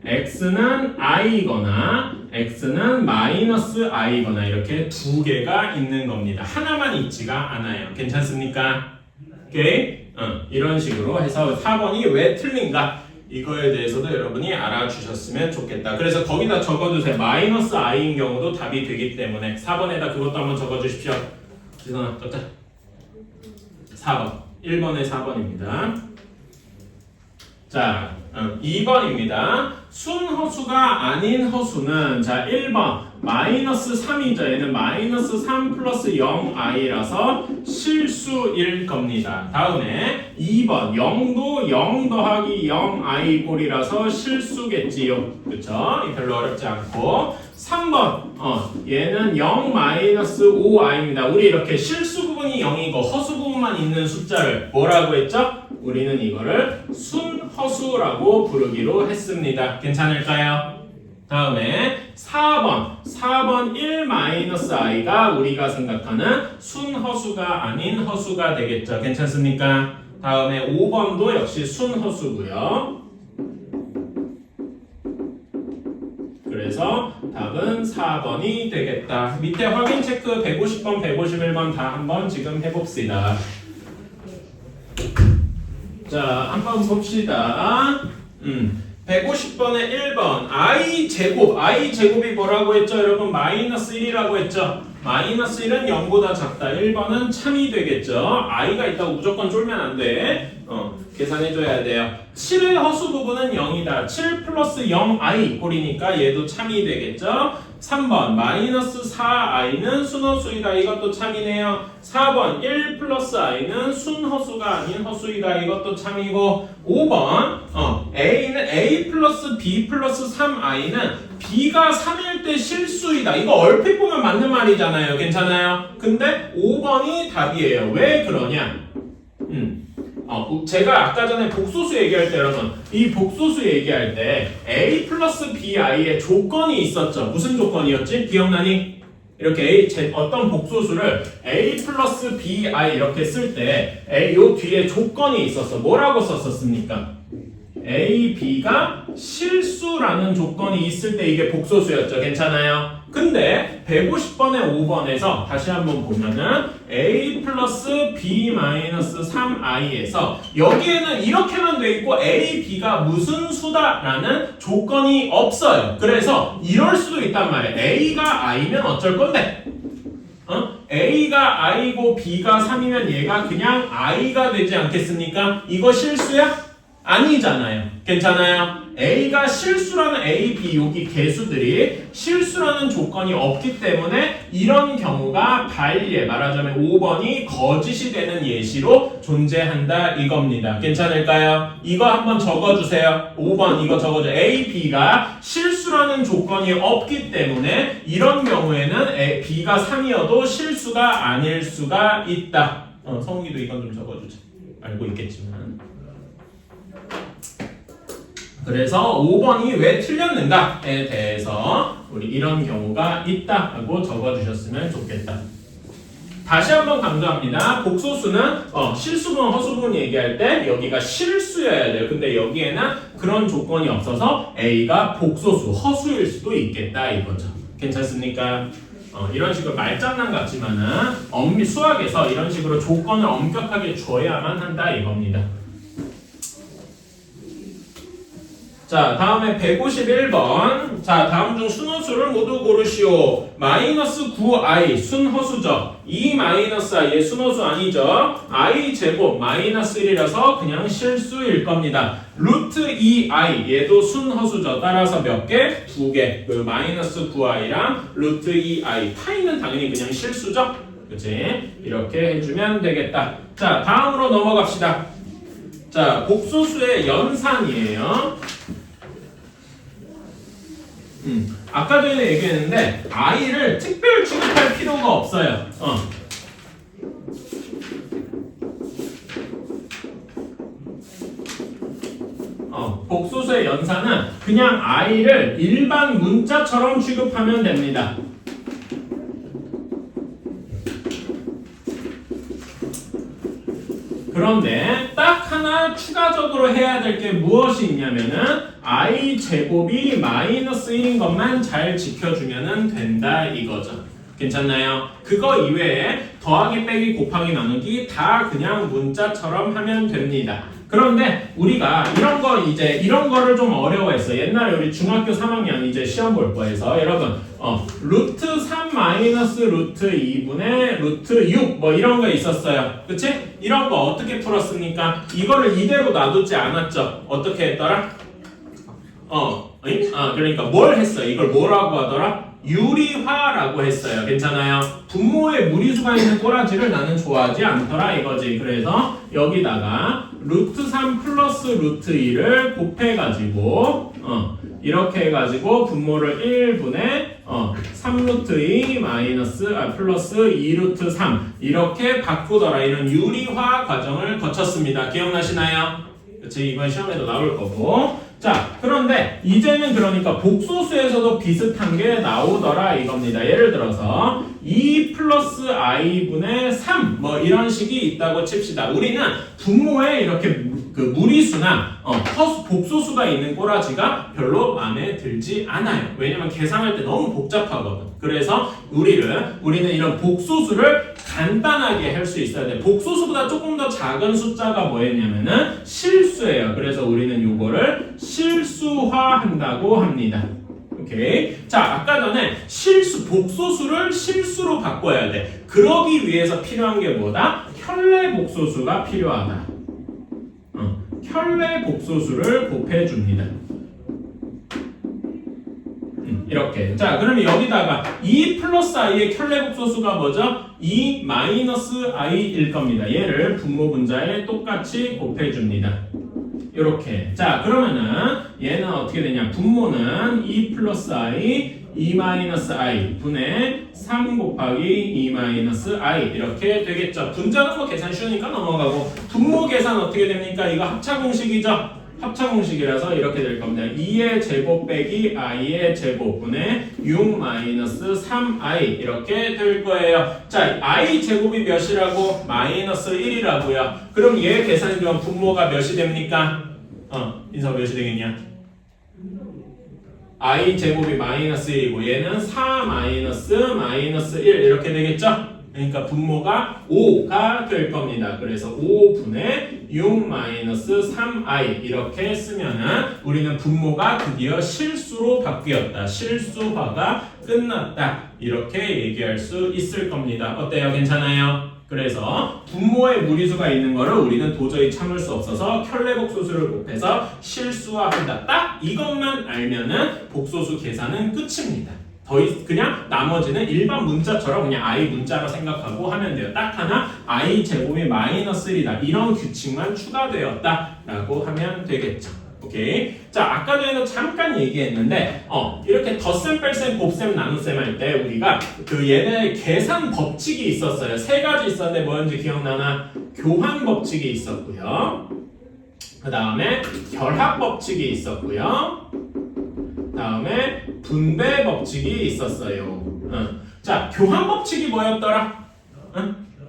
x는 i거나 x는 마이너스 i거나 이렇게 두 개가 있는 겁니다. 하나만 있지가 않아요. 괜찮습니까? 오케이? 이런 식으로 해서 4번이 왜 틀린가? 이거에 대해서도 여러분이 알아주셨으면 좋겠다. 그래서 거기다 적어주세요. 마이너스 i인 경우도 답이 되기 때문에 4번에다 그것도 한번 적어주십시오. 지선아, 적자. 4번. 1번에 4번입니다. 자, 2번입니다. 순허수가 아닌 허수는 자 1번 마이너스 3이죠. 얘는 마이너스 3 플러스 0i라서 실수일 겁니다. 다음에 2번 0도 0 더하기 0i 꼴이라서 실수겠지요. 그쵸? 별로 어렵지 않고 3번 얘는 0 마이너스 5i입니다. 우리 이렇게 실수 부분이 0이고 허수 부분만 있는 숫자를 뭐라고 했죠? 우리는 이거를 순허수라고 부르기로 했습니다. 괜찮을까요? 다음에 4번 1-i가 우리가 생각하는 순허수가 아닌 허수가 되겠죠. 괜찮습니까? 다음에 5번도 역시 순허수고요. 그래서 답은 4번이 되겠다. 밑에 확인 체크 150번, 151번 다 한번 지금 해봅시다. 자, 한번 봅시다. 150번에 1번 i 제곱이 뭐라고 했죠? 여러분 마이너스 1이라고 했죠? 마이너스 1은 0보다 작다. 1번은 참이 되겠죠? i가 있다고 무조건 쫄면 안 돼. 계산해줘야 돼요. 7의 허수 부분은 0이다. 7 플러스 0i 꼴이니까 얘도 참이 되겠죠? 3번 마이너스 4i는 순허수이다. 이것도 참이네요. 4번 1 플러스 i는 순허수가 아닌 허수이다. 이것도 참이고 5번 a는 a 플러스 b 플러스 3i는 b가 3일 때 실수이다. 이거 얼핏 보면 맞는 말이잖아요. 괜찮아요? 근데 5번이 답이에요. 왜 그러냐? 제가 아까 전에 복소수 얘기할 때 여러분 이 복소수 얘기할 때 a 플러스 bi의 조건이 있었죠. 무슨 조건이었지? 기억나니? 이렇게 어떤 복소수를 a 플러스 bi 이렇게 쓸 때 요 뒤에 조건이 있었어. 뭐라고 썼었습니까? a, b가 실수라는 조건이 있을 때 이게 복소수였죠. 괜찮아요? 근데 150번에 5번에서 다시 한번 보면은 a 플러스 b 마이너스 3i에서 여기에는 이렇게만 돼 있고 a, b가 무슨 수다라는 조건이 없어요. 그래서 이럴 수도 있단 말이에요. a가 i면 어쩔 건데? a가 i고 b가 3이면 얘가 그냥 i가 되지 않겠습니까? 이거 실수야? 아니잖아요. 괜찮아요? A가 실수라는 A, B 여기 개수들이 실수라는 조건이 없기 때문에 이런 경우가 반예 말하자면 5번이 거짓이 되는 예시로 존재한다 이겁니다. 괜찮을까요? 이거 한번 적어주세요. 5번 이거 적어줘. A, B가 실수라는 조건이 없기 때문에 이런 경우에는 B가 3이어도 실수가 아닐 수가 있다. 성욱이도 이건 좀 적어주자. 알고 있겠지만. 그래서 5번이 왜 틀렸는가에 대해서 우리 이런 경우가 있다라고 적어주셨으면 좋겠다. 다시 한번 강조합니다. 복소수는 실수분, 허수분 얘기할 때 여기가 실수여야 돼요. 근데 여기에는 그런 조건이 없어서 A가 복소수, 허수일 수도 있겠다 이거죠. 괜찮습니까? 이런 식으로 말장난 같지만은 수학에서 이런 식으로 조건을 엄격하게 줘야만 한다 이겁니다. 자, 다음에 151번. 자, 다음 중 순허수를 모두 고르시오. 마이너스 9i 순허수죠. 2 마이너스 i의 순허수 아니죠. i 제곱 마이너스 1이라서 그냥 실수일 겁니다. 루트 2i 얘도 순허수죠. 따라서 몇 개? 2개. 그 마이너스 9i랑 루트 2i 파이는 당연히 그냥 실수죠. 그치? 이렇게 해주면 되겠다. 자, 다음으로 넘어갑시다. 자, 복소수의 연산이에요. 아까 전에 얘기했는데 i를 특별 취급할 필요가 없어요. 복소수의 연산은 그냥 i를 일반 문자처럼 취급하면 됩니다. 그런데 딱 하나 추가적으로 해야 될 게 무엇이 있냐면은 i 제곱이 마이너스 1인 것만 잘 지켜주면 된다 이거죠. 괜찮나요? 그거 이외에 더하기 빼기 곱하기 나누기 다 그냥 문자처럼 하면 됩니다. 그런데 우리가 이런 거를 좀 어려워했어. 옛날에 우리 중학교 3학년 이제 시험 볼 거에서 여러분 루트 3 마이너스 루트 2분의 루트 6 뭐 이런 거 있었어요. 그치? 이런 거 어떻게 풀었습니까? 이거를 이대로 놔두지 않았죠. 어떻게 했더라? 그러니까 뭘 했어요? 이걸 뭐라고 하더라? 유리화라고 했어요. 괜찮아요? 분모에 무리수가 있는 꼬라지를 나는 좋아하지 않더라 이거지. 그래서 여기다가 루트 3 플러스 루트 2를 곱해가지고 이렇게 해가지고 분모를 1분의 3루트 2 마이너스 플러스 2루트 3 이렇게 바꾸더라. 이런 유리화 과정을 거쳤습니다. 기억나시나요? 그치? 이번 시험에도 나올 거고. 자, 그런데 이제는 그러니까 복소수에서도 비슷한 게 나오더라 이겁니다. 예를 들어서 2 플러스 i분의 3 뭐 이런 식이 있다고 칩시다. 우리는 분모에 이렇게 그 무리수나 복소수가 있는 꼬라지가 별로 마음에 들지 않아요. 왜냐면 계산할 때 너무 복잡하거든. 그래서 우리는 이런 복소수를 간단하게 할 수 있어야 돼. 복소수보다 조금 더 작은 숫자가 뭐였냐면은 실수예요. 그래서 우리는 요거를 실수화한다고 합니다. 오케이. 자, 아까 전에 복소수를 실수로 바꿔야 돼. 그러기 위해서 필요한 게 뭐다? 현례 복소수가 필요하다. 현례 복소수를 곱해줍니다. 이렇게. 자, 그러면 여기다가 2 플러스 i의 현례 복소수가 뭐죠? 2 마이너스 i일 겁니다. 얘를 분모 분자에 똑같이 곱해줍니다. 이렇게. 자, 그러면은 얘는 어떻게 되냐? 분모는 2 플러스 i, 2 마이너스 i 분의 3 곱하기 2 마이너스 i 이렇게 되겠죠. 분자는 뭐 계산 쉬우니까 넘어가고, 분모 계산 어떻게 됩니까? 이거 합차공식이죠. 합차공식이라서 이렇게 될 겁니다. 2의 제곱 빼기 i의 제곱 분의 6 마이너스 3i 이렇게 될 거예요. 자, i 제곱이 몇이라고? 마이너스 1이라고요. 그럼 얘 계산해주면 분모가 몇이 됩니까? 인서 몇이 되겠냐? i 제곱이 마이너스 1이고 얘는 4 마이너스 1 이렇게 되겠죠? 그러니까 분모가 5가 될 겁니다. 그래서 5분의 6 마이너스 3i 이렇게 쓰면은 우리는 분모가 드디어 실수로 바뀌었다. 실수화가 끝났다. 이렇게 얘기할 수 있을 겁니다. 어때요? 괜찮아요? 그래서 분모에 무리수가 있는 거를 우리는 도저히 참을 수 없어서 현례 복소수를 곱해서 실수화한다. 딱 이것만 알면은 복소수 계산은 끝입니다. 그냥 나머지는 일반 문자처럼 그냥 i 문자로 생각하고 하면 돼요. 딱 하나 i 제곱이 마이너스 1이다. 이런 규칙만 추가되었다 라고 하면 되겠죠. 오케이. 자, 아까 전에도 잠깐 얘기했는데 이렇게 덧셈, 뺄셈, 곱셈, 나눗셈 할 때 우리가 얘네 계산 법칙이 있었어요. 세 가지 있었는데 뭐였는지 기억나나? 교환 법칙이 있었고요. 그 다음에 결합 법칙이 있었고요. 다음에 분배 법칙이 있었어요. 자, 교환 법칙이 뭐였더라?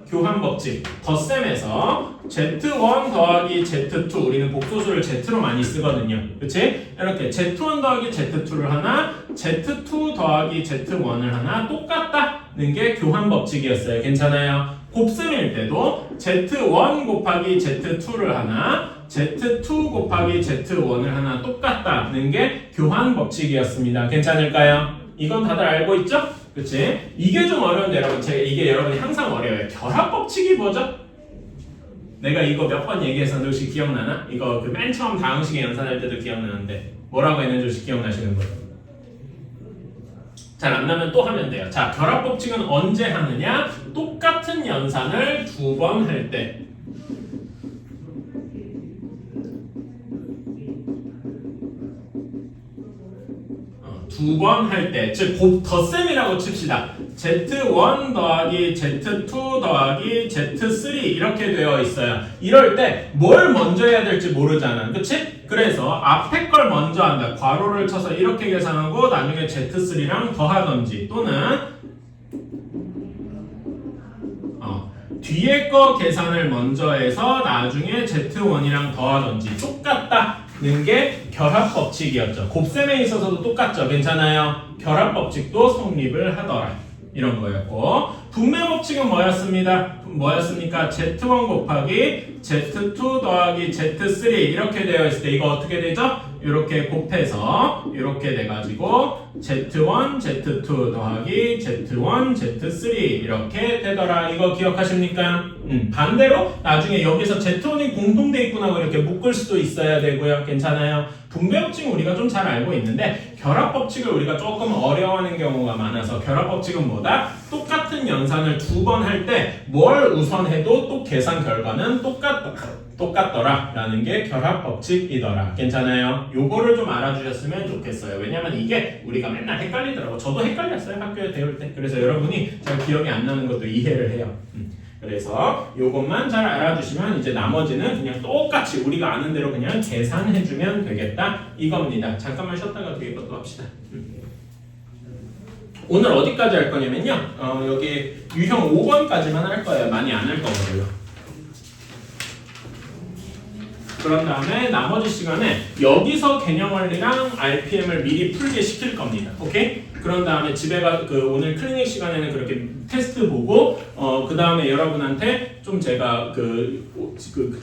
교환 법칙. 덧셈에서 Z1 더하기 Z2 우리는 복소수를 Z로 많이 쓰거든요. 그치? 이렇게 Z1 더하기 Z2를 하나, Z2 더하기 Z1을 하나 똑같다는 게 교환 법칙이었어요. 괜찮아요? 곱셈일 때도 Z1 곱하기 Z2를 하나, Z2 곱하기 Z1을 하나 똑같다는 게 교환 법칙이었습니다. 괜찮을까요? 이건 다들 알고 있죠? 그치? 이게 좀 어려운데 여러분, 이게 여러분이 항상 어려워요. 결합 법칙이 뭐죠? 내가 이거 몇 번 얘기했었는데 혹시 기억나나? 이거 그 맨 처음 다항식의 연산할 때도 기억나는데 뭐라고 했는지 혹시 기억나시는 분? 잘 안 나면 또 하면 돼요. 자, 결합 법칙은 언제 하느냐? 똑같은 연산을 두 번 할 때. 두 번 할 때, 즉 덧셈이라고 칩시다. Z1 더하기 Z2 더하기 Z3 이렇게 되어 있어요. 이럴 때 뭘 먼저 해야 될지 모르잖아. 그치? 그래서 앞에 걸 먼저 한다. 괄호를 쳐서 이렇게 계산하고 나중에 Z3랑 더하던지 또는 뒤에 거 계산을 먼저 해서 나중에 Z1이랑 더하던지 똑같다는 게 결합 법칙이었죠. 곱셈에 있어서도 똑같죠. 괜찮아요? 결합 법칙도 성립을 하더라. 이런 거였고, 분배 법칙은 뭐였습니까? Z1 곱하기 Z2 더하기 Z3 이렇게 되어 있을 때 이거 어떻게 되죠? 이렇게 곱해서 이렇게 돼가지고 Z1, Z2 더하기 Z1, Z3 이렇게 되더라. 이거 기억하십니까? 반대로 나중에 여기서 Z1이 공통돼 있구나 이렇게 묶을 수도 있어야 되고요. 괜찮아요? 분배 법칙은 우리가 좀 잘 알고 있는데 결합 법칙을 우리가 조금 어려워하는 경우가 많아서 결합 법칙은 뭐다? 똑같은 연산을 두 번 할 때 뭘 우선해도 또 계산 결과는 똑같더라 라는 게 결합 법칙이더라. 괜찮아요? 요거를 좀 알아주셨으면 좋겠어요. 왜냐면 이게 우리가 맨날 헷갈리더라고. 저도 헷갈렸어요. 학교에 배울 때. 그래서 여러분이 잘 기억이 안 나는 것도 이해를 해요. 그래서 요것만 잘 알아주시면 이제 나머지는 그냥 똑같이 우리가 아는 대로 그냥 계산해주면 되겠다 이겁니다. 잠깐만 쉬었다가 뒤에 것도 합시다. 오늘 어디까지 할 거냐면요. 여기 유형 5번까지만 할 거예요. 많이 안 할 거고요. 그런 다음에 나머지 시간에 여기서 개념 원리랑 RPM을 미리 풀게 시킬 겁니다. 오케이? 그런 다음에 집에 오늘 클리닉 시간에는 그렇게 테스트 보고 그 다음에 여러분한테 좀 제가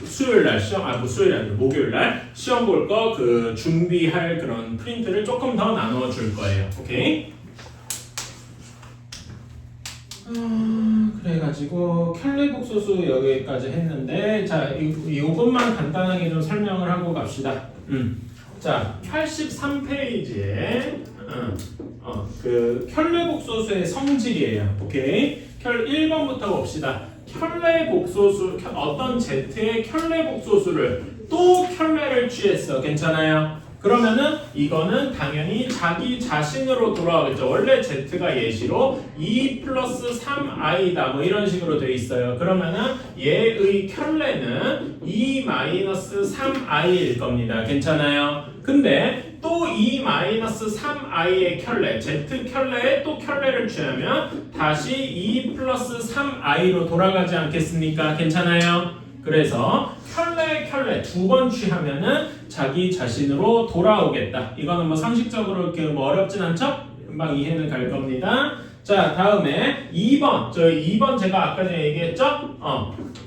수요일 날 시험 수요일 아니고 목요일 날 시험 볼 거 준비할 그런 프린트를 조금 더 나눠 줄 거예요. 오케이? 그래가지고 켤레복소수 여기까지 했는데 자 이것만 간단하게 좀 설명을 하고 갑시다. 자 83페이지에 켤레복소수의 성질이에요. 오케이? 1번부터 봅시다. 켤레복소수 어떤 Z의 켤레복소수를 또 켤레를 취했어. 괜찮아요? 그러면은 이거는 당연히 자기 자신으로 돌아오겠죠. 원래 Z가 예시로 2 플러스 3i다 뭐 이런 식으로 돼 있어요. 그러면은 얘의 켤레는 2 마이너스 3i일 겁니다. 괜찮아요? 근데 또 2 마이너스 3i의 켤레, Z 켤레에 또 켤레를 취하면 다시 2 플러스 3i로 돌아가지 않겠습니까? 괜찮아요? 그래서 켤레 두 번 취하면은 자기 자신으로 돌아오겠다. 이거는 뭐 상식적으로 이렇게 뭐 어렵진 않죠? 금방 이해는 갈 겁니다. 자, 다음에 2번. 저 2번 제가 아까 전에 얘기했죠?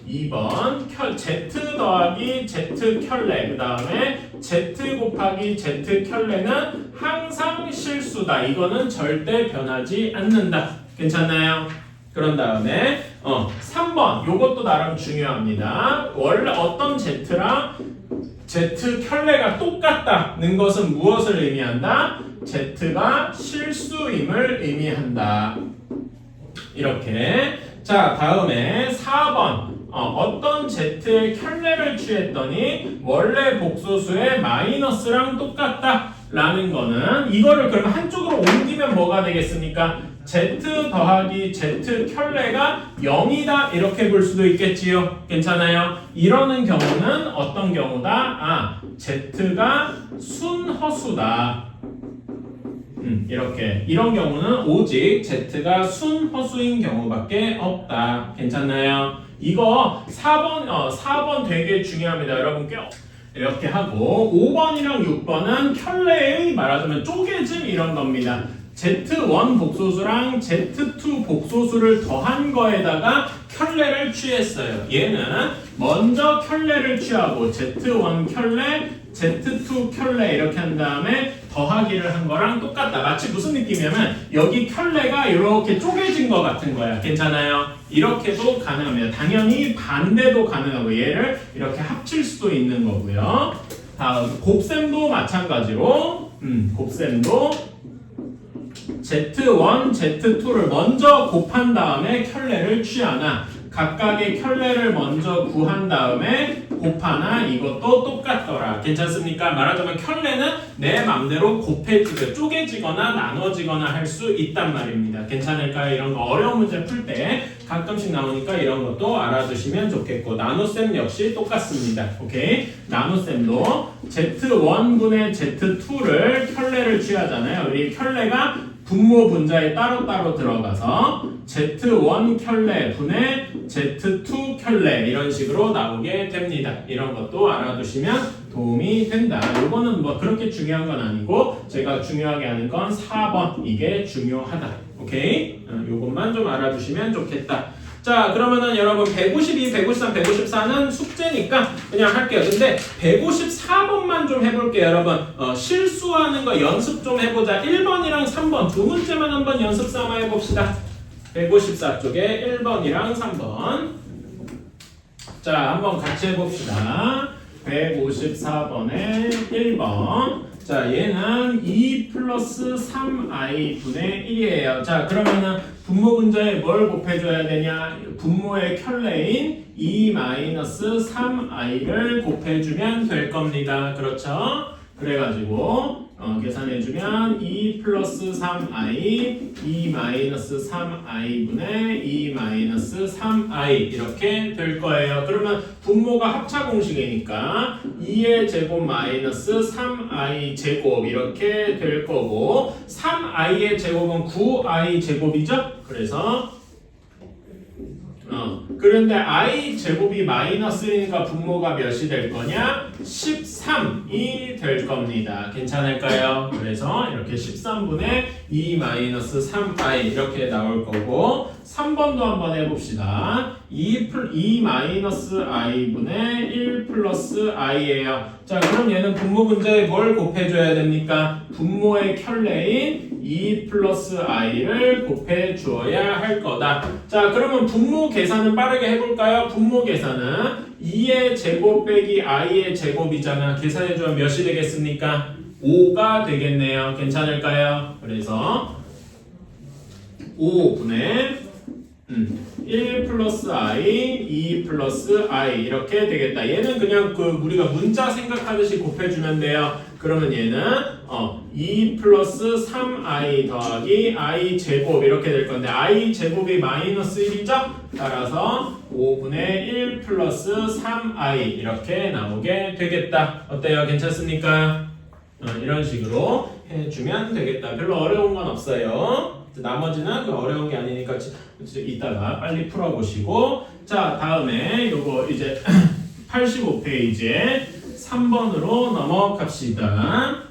2번 Z 더하기 Z 켤레 그 다음에 Z 곱하기 Z 켤레는 항상 실수다. 이거는 절대 변하지 않는다. 괜찮나요? 그런 다음에 3번 요것도 나름 중요합니다. 원래 어떤 Z랑 Z 켤레가 똑같다는 것은 무엇을 의미한다? Z가 실수임을 의미한다. 이렇게. 자, 다음에 4번 어떤 Z의 켤레를 취했더니 원래 복소수의 마이너스랑 똑같다 라는 거는 이거를 그러면 한쪽으로 옮기면 뭐가 되겠습니까? Z 더하기 Z 켤레가 0이다 이렇게 볼 수도 있겠지요. 괜찮아요? 이러는 경우는 어떤 경우다? Z가 순허수다. 이렇게 이런 경우는 오직 Z가 순허수인 경우밖에 없다. 괜찮나요? 이거 4번 되게 중요합니다. 여러분께 이렇게 하고 5번이랑 6번은 켤레의 말하자면 쪼개짐 이런 겁니다. Z1 복소수랑 Z2 복소수를 더한 거에다가 켤레를 취했어요. 얘는 먼저 켤레를 취하고 Z1 켤레, Z2 켤레 이렇게 한 다음에 더하기를 한 거랑 똑같다. 마치 무슨 느낌이냐면 여기 켤레가 이렇게 쪼개진 거 같은 거야. 괜찮아요? 이렇게도 가능합니다. 당연히 반대도 가능하고 얘를 이렇게 합칠 수도 있는 거고요. 다음 곱셈도 마찬가지로 곱셈도 Z1, Z2를 먼저 곱한 다음에 켤레를 취하나 각각의 켤레를 먼저 구한 다음에 곱하나 이것도 똑같더라. 괜찮습니까? 말하자면 켤레는 내 맘대로 곱해지고 쪼개지거나 나눠지거나 할 수 있단 말입니다. 괜찮을까요? 이런 거 어려운 문제 풀 때 가끔씩 나오니까 이런 것도 알아두시면 좋겠고 나눗셈 역시 똑같습니다. 오케이? 나눗셈도 Z1분의 Z2를 켤레를 취하잖아요. 우리 켤레가 분모 분자에 따로따로 들어가서 Z1 켤레 분의 Z2 켤레 이런 식으로 나오게 됩니다. 이런 것도 알아두시면 도움이 된다. 요거는 뭐 그렇게 중요한 건 아니고 제가 중요하게 하는 건 4번 이게 중요하다. 오케이? 요것만 좀 알아두시면 좋겠다. 자, 그러면은 여러분 152, 153, 154는 숙제니까 그냥 할게요. 근데 154번만 좀 해볼게요, 여러분. 실수하는 거 연습 좀 해보자. 1번이랑 3번 두 문제만 한번 연습 삼아 해봅시다. 154 쪽에 1번이랑 3번. 자, 한번 같이 해봅시다. 154번에 1번. 자, 얘는 2 플러스 3i 분의 1이에요. 자, 그러면은 분모 분자에 뭘 곱해줘야 되냐? 분모의 켤레인 2 마이너스 3i를 곱해주면 될 겁니다. 그렇죠? 그래가지고 계산해주면 2 플러스 3i 2 마이너스 3i 분의 2 마이너스 3i 이렇게 될 거예요. 그러면 분모가 합차 공식이니까 2의 제곱 마이너스 3i 제곱 이렇게 될 거고 3i의 제곱은 9i 제곱이죠? 그래서 그런데 i 제곱이 마이너스 1이니까 분모가 몇이 될 거냐? 13이 될 겁니다. 괜찮을까요? 그래서 이렇게 13분의 2 마이너스 3i 이렇게 나올 거고 3번도 한번 해봅시다. 2 마이너스 i분의 1 플러스 i예요. 자, 그럼 얘는 분모 분자에 뭘 곱해줘야 됩니까? 분모의 켤레인 2 플러스 i를 곱해주어야 할 거다. 자, 그러면 분모 계산은 빠르게 해볼까요? 분모 계산은 2의 제곱 빼기 i의 제곱이잖아. 계산해주면 몇이 되겠습니까? 5가 되겠네요. 괜찮을까요? 그래서 5분의 1 플러스 i, 2 플러스 i 이렇게 되겠다. 얘는 그냥 그 우리가 문자 생각하듯이 곱해주면 돼요. 그러면 얘는 2 플러스 3i 더하기 i 제곱 이렇게 될 건데 i 제곱이 마이너스 1이죠? 따라서 5분의 1 플러스 3i 이렇게 나오게 되겠다. 어때요? 괜찮습니까? 이런 식으로 해주면 되겠다. 별로 어려운 건 없어요. 나머지는 그 어려운 게 아니니까 이따가 빨리 풀어보시고 자 다음에 요거 이제 85페이지에 3번으로 넘어갑시다.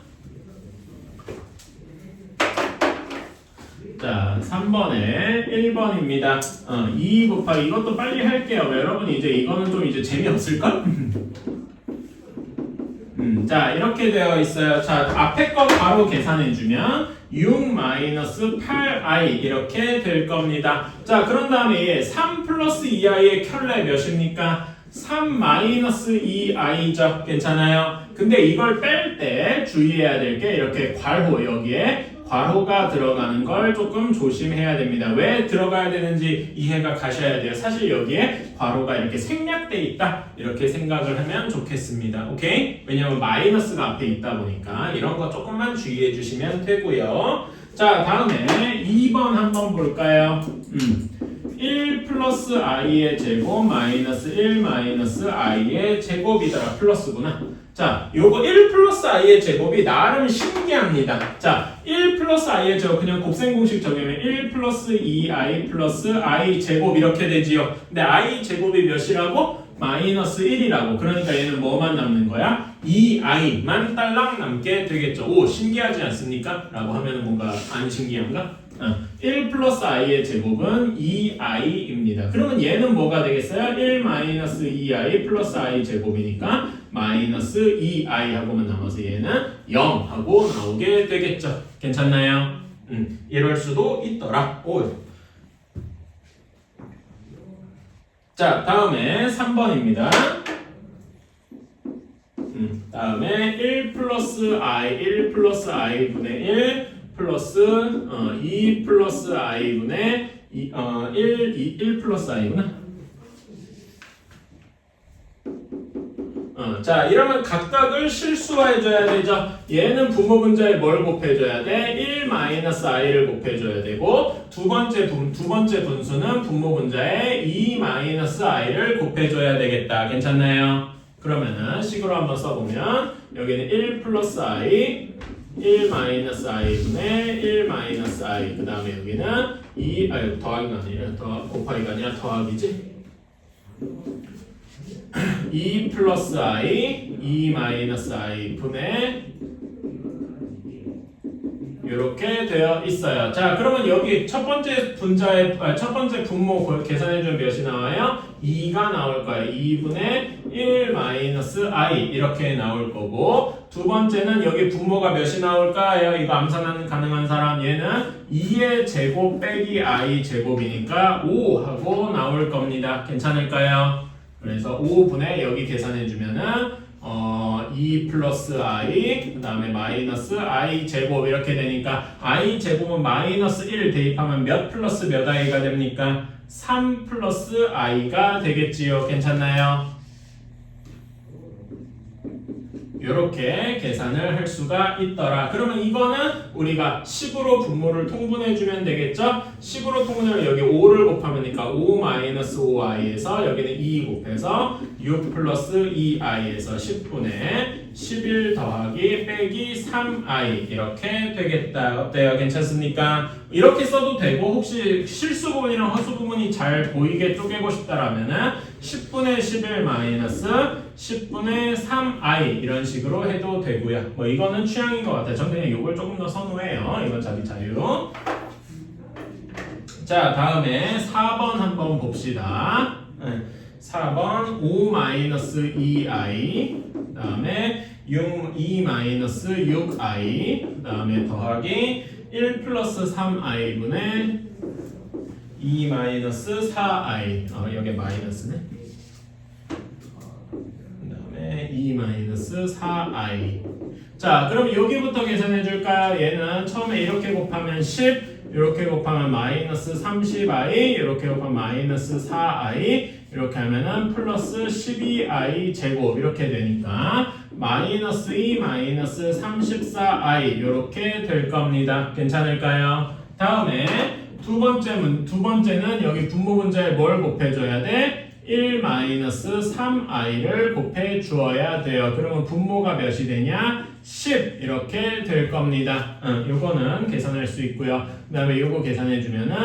자 3번에 1번입니다. 2 곱하기 이것도 빨리 할게요. 여러분 이제 이거는 좀 이제 재미없을까? 자 이렇게 되어 있어요. 자 앞에 거 바로 계산해주면 6-8i 이렇게 될 겁니다. 자 그런 다음에 3 플러스 2i의 켤레 몇입니까? 3-2i죠. 괜찮아요? 근데 이걸 뺄 때 주의해야 될 게 이렇게 괄호 여기에 괄호가 들어가는 걸 조금 조심해야 됩니다. 왜 들어가야 되는지 이해가 가셔야 돼요. 사실 여기에 괄호가 이렇게 생략돼 있다 이렇게 생각을 하면 좋겠습니다. 오케이? 왜냐면 마이너스가 앞에 있다 보니까 이런 거 조금만 주의해 주시면 되고요. 자 다음에 2번 한번 볼까요? 1 플러스 i의 제곱 마이너스 1 마이너스 i의 제곱이더라. 플러스구나. 자, 요거 1 플러스 i의 제곱이 나름 신기합니다. 자, 1 플러스 i의 제곱 그냥 곱셈 공식 적용하면 1 플러스 2i 플러스 i 제곱 이렇게 되지요. 근데 i 제곱이 몇이라고? 마이너스 1이라고. 그러니까 얘는 뭐만 남는 거야? 2i만 딸랑 남게 되겠죠. 오, 신기하지 않습니까? 라고 하면 뭔가 안 신기한가? 1 플러스 i의 제곱은 2i입니다. 그러면 얘는 뭐가 되겠어요? 1 마이너스 2i 플러스 i 제곱이니까 마이너스 2i 하고만 남아서 얘는 0 하고 나오게 되겠죠. 괜찮나요? 이럴 수도 있더라. 오. 자 다음에 3번입니다. 다음에 1 플러스 i 분의 1 플러스 2 플러스 i분의 1 플러스 i구나. 자 이러면 각각을 실수화해줘야 되죠. 얘는 분모 분자에 뭘 곱해줘야 돼? 1 마이너스 i를 곱해줘야 되고 두 번째 분수는 분모 분자에 2 마이너스 i를 곱해줘야 되겠다. 괜찮나요? 그러면은 식으로 한번 써보면 여기는 1 플러스 i 1 마이너스 i분의 1 마이너스 i 그 다음에 여기는 2 더하기가 아니라 곱하기가 아니라 더하기지 2 플러스 i 2 마이너스 i 분의 이렇게 되어 있어요. 자 그러면 여기 첫 번째 분모 계산해주면 몇이 나와요? 2가 나올 거예요. 2분의 1 마이너스 i 이렇게 나올 거고 두 번째는 여기 분모가 몇이 나올까요? 이거 암산 가능한 사람 얘는 2의 제곱 빼기 i 제곱이니까 5 하고 나올 겁니다. 괜찮을까요? 그래서 5분의 여기 계산해주면은 2 플러스 i 그 다음에 마이너스 i 제곱 이렇게 되니까 i 제곱은 마이너스 1 대입하면 몇 플러스 몇 i가 됩니까? 3 플러스 i가 되겠지요. 괜찮나요? 이렇게 계산을 할 수가 있더라. 그러면 이거는 우리가 식으로 분모를 통분해주면 되겠죠? 식으로 통분하면 여기 5를 곱하면니까 5 마이너스 5i에서 여기는 2 곱해서 6 플러스 2i에서 10분의 11 더하기 빼기 3i 이렇게 되겠다. 어때요? 괜찮습니까? 이렇게 써도 되고 혹시 실수 부분이랑 허수 부분이 잘 보이게 쪼개고 싶다라면은 10분의 11 마이너스 10분의 3i 이런 식으로 해도 되고요. 뭐 이거는 취향인 것 같아요. 저는 그냥 이걸 조금 더 선호해요. 이건 자기 자유. 자, 다음에 4번 한번 봅시다. 4번 5 마이너스 2i 그 다음에 2 마이너스 6i 그 다음에 더하기 1 플러스 3i 분의 2 마이너스 4i 여기 마이너스네. 그 다음에 2 마이너스 4i. 자, 그럼 여기부터 계산해 줄까요? 얘는 처음에 이렇게 곱하면 10 이렇게 곱하면 마이너스 30i 이렇게 곱하면 마이너스 4i 이렇게 하면은 플러스 12i 제곱 이렇게 되니까 마이너스 2 마이너스 34i 이렇게 될 겁니다. 괜찮을까요? 다음에 두 번째는 여기 분모 분자에 뭘 곱해줘야 돼? 1 마이너스 3i를 곱해 주어야 돼요. 그러면 분모가 몇이 되냐? 10 이렇게 될 겁니다. 요거는 계산할 수 있고요. 그 다음에 요거 계산해 주면은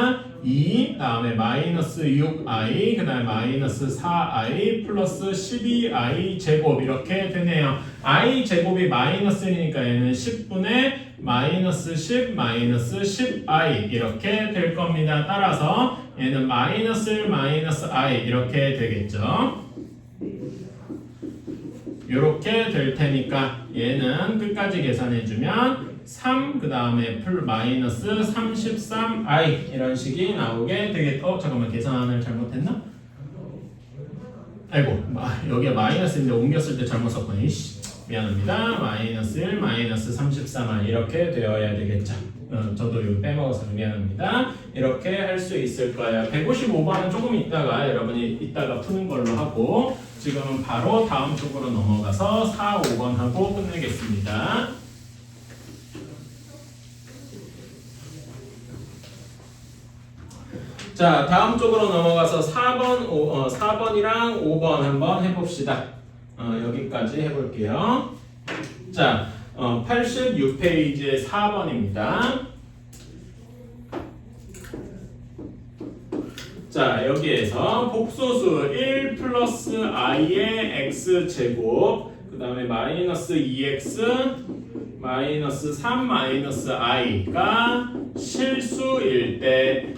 2 다음에 마이너스 6i 그 다음에 마이너스 4i 플러스 12i 제곱 이렇게 되네요. i 제곱이 마이너스니까 얘는 10분의 마이너스 10 마이너스 10i 이렇게 될 겁니다. 따라서 얘는 마이너스 1 마이너스 i 이렇게 되겠죠. 이렇게 될 테니까 얘는 끝까지 계산해주면 3 그 다음에 마이너스 33i 이런 식이 나오게 되겠죠. 잠깐만 계산을 잘못했나? 아이고 여기가 마이너스인데 옮겼을 때 잘못 썼거니 미안합니다. 마이너스 1 마이너스 33i 이렇게 되어야 되겠죠. 저도 이거 빼먹어서 미안합니다. 이렇게 할 수 있을 거예요. 155번은 조금 있다가 여러분이 이따가 푸는 걸로 하고 지금은 바로 다음 쪽으로 넘어가서 4, 5번 하고 끝내겠습니다. 자, 다음 쪽으로 넘어가서 4번이랑 5번 한번 해봅시다. 여기까지 해볼게요. 자, 86페이지의 4번입니다. 자, 여기에서 복소수 1 플러스 i의 x제곱 그 다음에 마이너스 2x 마이너스 3 마이너스 i가 실수일 때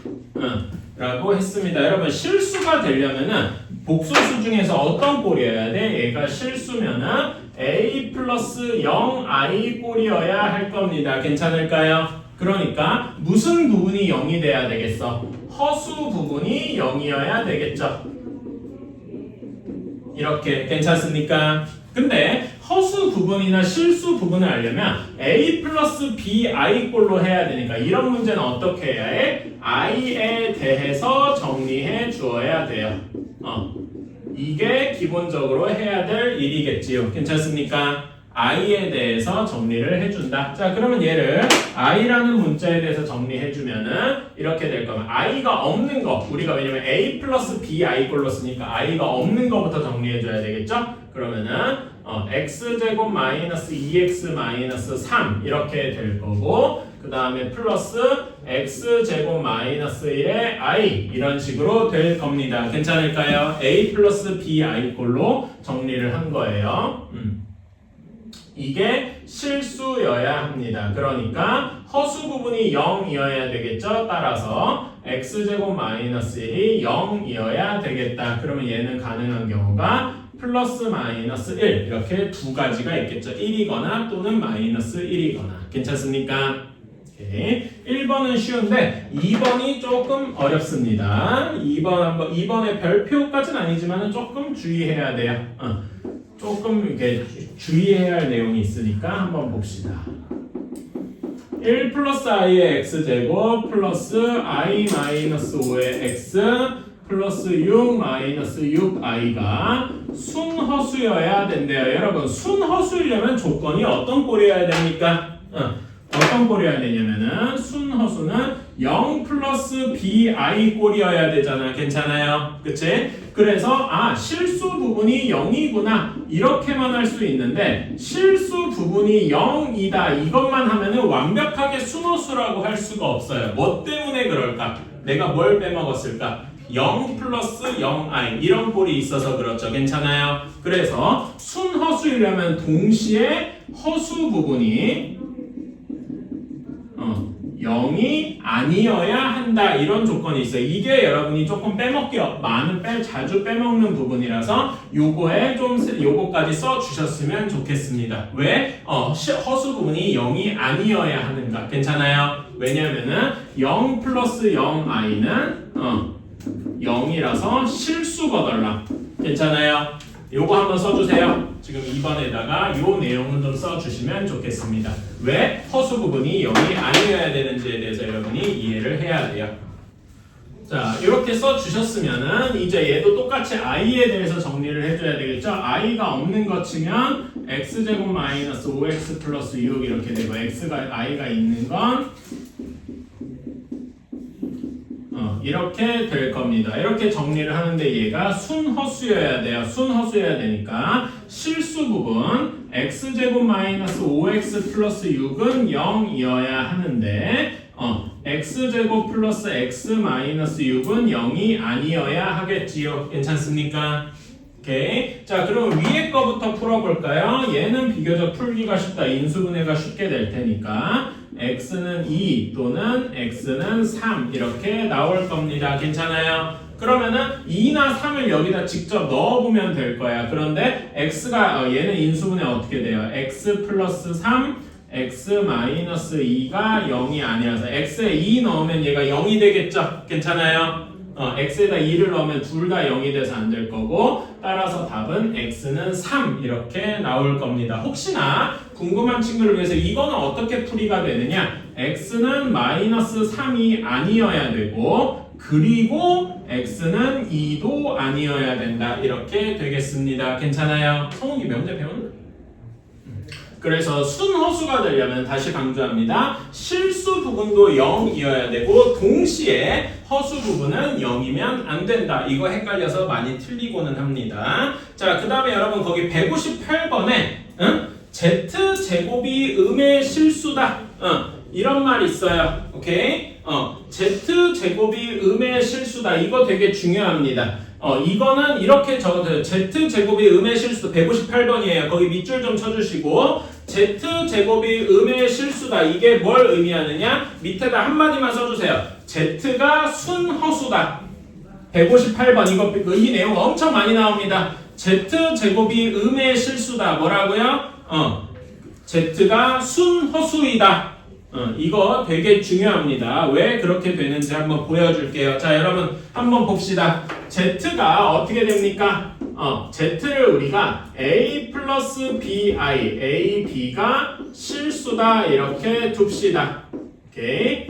라고 했습니다. 여러분 실수가 되려면은 복소수 중에서 어떤 꼴이어야 돼? 얘가 실수면은 a 플러스 0i 꼴이어야 할 겁니다. 괜찮을까요? 그러니까 무슨 부분이 0이 돼야 되겠어? 허수 부분이 0이어야 되겠죠. 이렇게 괜찮습니까? 근데 허수 부분이나 실수 부분을 알려면 a 플러스 bi 꼴로 해야 되니까 이런 문제는 어떻게 해야 해? i에 대해서 정리해 주어야 돼요. 이게 기본적으로 해야 될 일이겠지요. 괜찮습니까? i에 대해서 정리를 해준다. 자, 그러면 얘를 i라는 문자에 대해서 정리해주면은 이렇게 될 거면 i가 없는 거 우리가 왜냐면 a 플러스 bi 꼴로 쓰니까 i가 없는 거부터 정리해줘야 되겠죠? 그러면은 x제곱 마이너스 2x 마이너스 3 이렇게 될 거고 그 다음에 플러스 x제곱 마이너스 1의 i 이런 식으로 될 겁니다. 괜찮을까요? a 플러스 bi 꼴로 정리를 한 거예요. 이게 실수여야 합니다. 그러니까 허수 부분이 0이어야 되겠죠. 따라서 x제곱 마이너스 1이 0이어야 되겠다. 그러면 얘는 가능한 경우가 플러스 마이너스 1 이렇게 두 가지가 있겠죠. 1이거나 또는 마이너스 1이거나. 괜찮습니까? 오케이. 1번은 쉬운데 2번이 조금 어렵습니다. 2번의 별표까지는 아니지만 조금 주의해야 돼요. 조금 이렇게 주의해야 할 내용이 있으니까 한번 봅시다. 1 플러스 i의 x제곱 플러스 i 마이너스 5의 x 플러스 6 마이너스 6i가 순허수여야 된대요. 여러분 순허수이려면 조건이 어떤 꼴이어야 됩니까? 어떤 꼴이어야 되냐면은 순허수는 0 플러스 bi 꼴이어야 되잖아. 괜찮아요? 그치? 그래서 실수 부분이 0이구나 이렇게만 할 수 있는데 실수 부분이 0이다 이것만 하면은 완벽하게 순호수라고 할 수가 없어요. 뭐 때문에 그럴까? 내가 뭘 빼먹었을까? 0 플러스 0i 이런 꼴이 있어서 그렇죠. 괜찮아요? 그래서 순허수이려면 동시에 허수 부분이 0이 아니어야 한다 이런 조건이 있어요. 이게 여러분이 조금 자주 빼먹는 부분이라서 요거까지 써주셨으면 좋겠습니다. 왜? 허수 부분이 0이 아니어야 하는가? 괜찮아요? 왜냐면은 0 플러스 0i는 0이라서 실수거덜라. 괜찮아요? 요거 한번 써주세요. 지금 2번에다가 요 내용은 좀 써주시면 좋겠습니다. 왜 허수 부분이 0이 아니어야 되는지에 대해서 여러분이 이해를 해야 돼요. 자, 이렇게 써주셨으면은 이제 얘도 똑같이 i에 대해서 정리를 해줘야 되겠죠? i가 없는 것 치면 x제곱 마이너스 5x 플러스 6 이렇게 되고 i가 있는 건 이렇게 될 겁니다. 이렇게 정리를 하는데 얘가 순허수여야 돼요. 순허수여야 되니까 실수 부분 x제곱 마이너스 5x 플러스 6은 0이어야 하는데 x제곱 플러스 x 마이너스 6은 0이 아니어야 하겠지요. 괜찮습니까? 오케이. 자, 그럼 위에 거부터 풀어볼까요? 얘는 비교적 풀기가 쉽다. 인수분해가 쉽게 될 테니까 x는 2 또는 x는 3 이렇게 나올 겁니다. 괜찮아요? 그러면은 2나 3을 여기다 직접 넣어보면 될 거야. 그런데 x가 얘는 인수분해 어떻게 돼요? x 플러스 3 x 마이너스 2가 0이 아니라서 x에 2 넣으면 얘가 0이 되겠죠? 괜찮아요? x에다 2를 넣으면 둘 다 0이 돼서 안 될 거고 따라서 답은 x는 3 이렇게 나올 겁니다. 혹시나 궁금한 친구를 위해서 이거는 어떻게 풀이가 되느냐? x는 마이너스 3이 아니어야 되고 그리고 x는 2도 아니어야 된다 이렇게 되겠습니다. 괜찮아요? 성욱이 명제 배웠나? 그래서 순허수가 되려면 다시 강조합니다. 실수 부분도 0이어야 되고 동시에 허수 부분은 0이면 안 된다. 이거 헷갈려서 많이 틀리고는 합니다. 자, 그 다음에 여러분 거기 158번에 z제곱이 음의 실수다. 이런 말 있어요. 오케이? z제곱이 음의 실수다. 이거 되게 중요합니다. 이거는 이렇게 적어도 z제곱이 음의 실수 158번이에요. 거기 밑줄 좀 쳐주시고 z제곱이 음의 실수다. 이게 뭘 의미하느냐? 밑에다 한마디만 써주세요. z가 순허수다. 158번 이거 이 내용 엄청 많이 나옵니다. z제곱이 음의 실수다. 뭐라고요? z가 순허수이다. 이거 되게 중요합니다. 왜 그렇게 되는지 한번 보여줄게요. 자, 여러분 한번 봅시다. z가 어떻게 됩니까? z를 우리가 a 플러스 bi, a, b가 실수다 이렇게 둡시다. 오케이?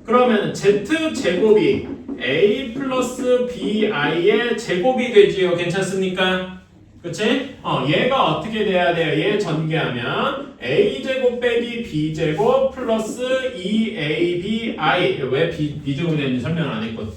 그러면 z제곱이 a 플러스 bi의 제곱이 되지요. 괜찮습니까? 그치? 얘가 어떻게 돼야 돼요? 얘 전개하면 a제곱 빼기 b제곱 플러스 2abi 왜 b제곱이 되는지 설명을 안 했거든.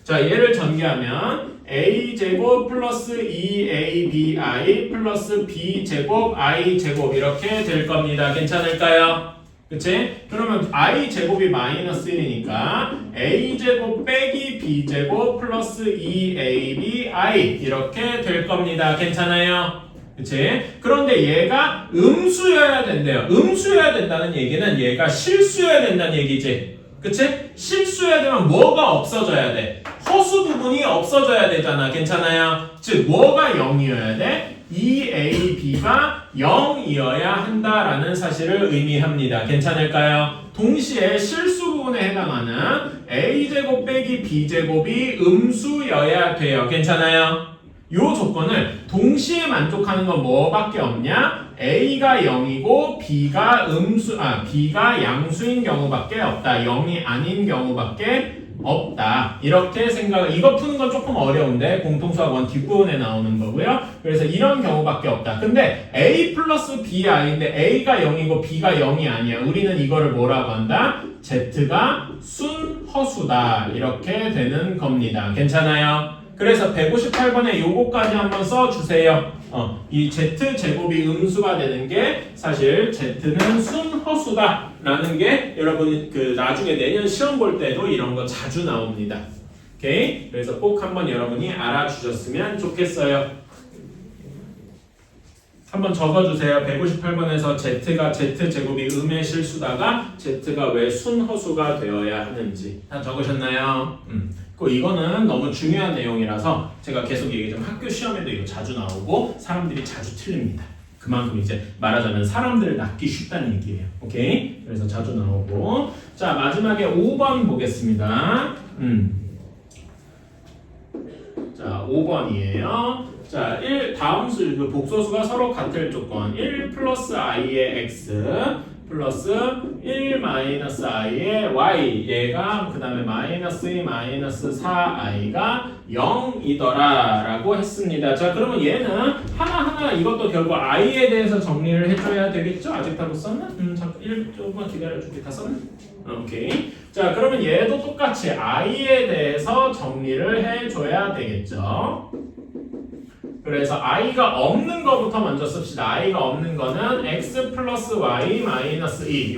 자, 얘를 전개하면 a제곱 플러스 2abi 플러스 b제곱 i제곱 이렇게 될 겁니다. 괜찮을까요? 그치? 그러면 i제곱이 마이너스 1이니까 a제곱 빼기 b제곱 플러스 2abi 이렇게 될 겁니다. 괜찮아요? 그치? 그런데 얘가 음수여야 된대요. 음수여야 된다는 얘기는 얘가 실수여야 된다는 얘기지. 그치? 실수여야 되면 뭐가 없어져야 돼? 허수 부분이 없어져야 되잖아. 괜찮아요? 즉 뭐가 0이어야 돼? 2ab가 0이어야 한다라는 사실을 의미합니다. 괜찮을까요? 동시에 실수 부분에 해당하는 a제곱 빼기 b제곱이 음수여야 돼요. 괜찮아요? 요 조건을 동시에 만족하는 건 뭐밖에 없냐? a가 0이고 b가 양수인 경우밖에 없다. 0이 아닌 경우밖에 없다. 이렇게 생각을, 이거 푸는 건 조금 어려운데 공통수학 원 뒷부분에 나오는 거고요. 그래서 이런 경우밖에 없다. 근데 A 플러스 BI인데 A가 0이고 B가 0이 아니야. 우리는 이거를 뭐라고 한다? Z가 순허수다. 이렇게 되는 겁니다. 괜찮아요? 그래서 158번에 요거까지 한번 써주세요. 이 Z제곱이 음수가 되는 게 사실 Z는 순허수다 라는 게 여러분 그 나중에 내년 시험 볼 때도 이런 거 자주 나옵니다. 오케이? 그래서 꼭 한번 여러분이 알아주셨으면 좋겠어요. 한번 적어주세요. 158번에서 Z가 Z제곱이 음의 실수다가 Z가 왜 순허수가 되어야 하는지 다 적으셨나요? 이거는 너무 중요한 내용이라서 제가 계속 얘기하자면 학교 시험에도 이거 자주 나오고 사람들이 자주 틀립니다. 그만큼 이제 말하자면 사람들을 낳기 쉽다는 얘기예요. 오케이? 그래서 자주 나오고 자 마지막에 5번 보겠습니다. 자 5번이에요. 자, 다음 그 복소수가 서로 같을 조건 1 플러스 i의 x 플러스 1 마이너스 i의 y 얘가 그 다음에 마이너스 2 마이너스 4i가 0이더라 라고 했습니다. 자 그러면 얘는 하나하나 이것도 결국 i에 대해서 정리를 해줘야 되겠죠? 아직 다 못 썼나? 잠깐 1조금만 기다려줄게. 다 썼나? 오케이. 자 그러면 얘도 똑같이 i에 대해서 정리를 해줘야 되겠죠? 그래서 i가 없는 거부터 먼저 씁시다. i가 없는 거는 x 플러스 y 마이너스 2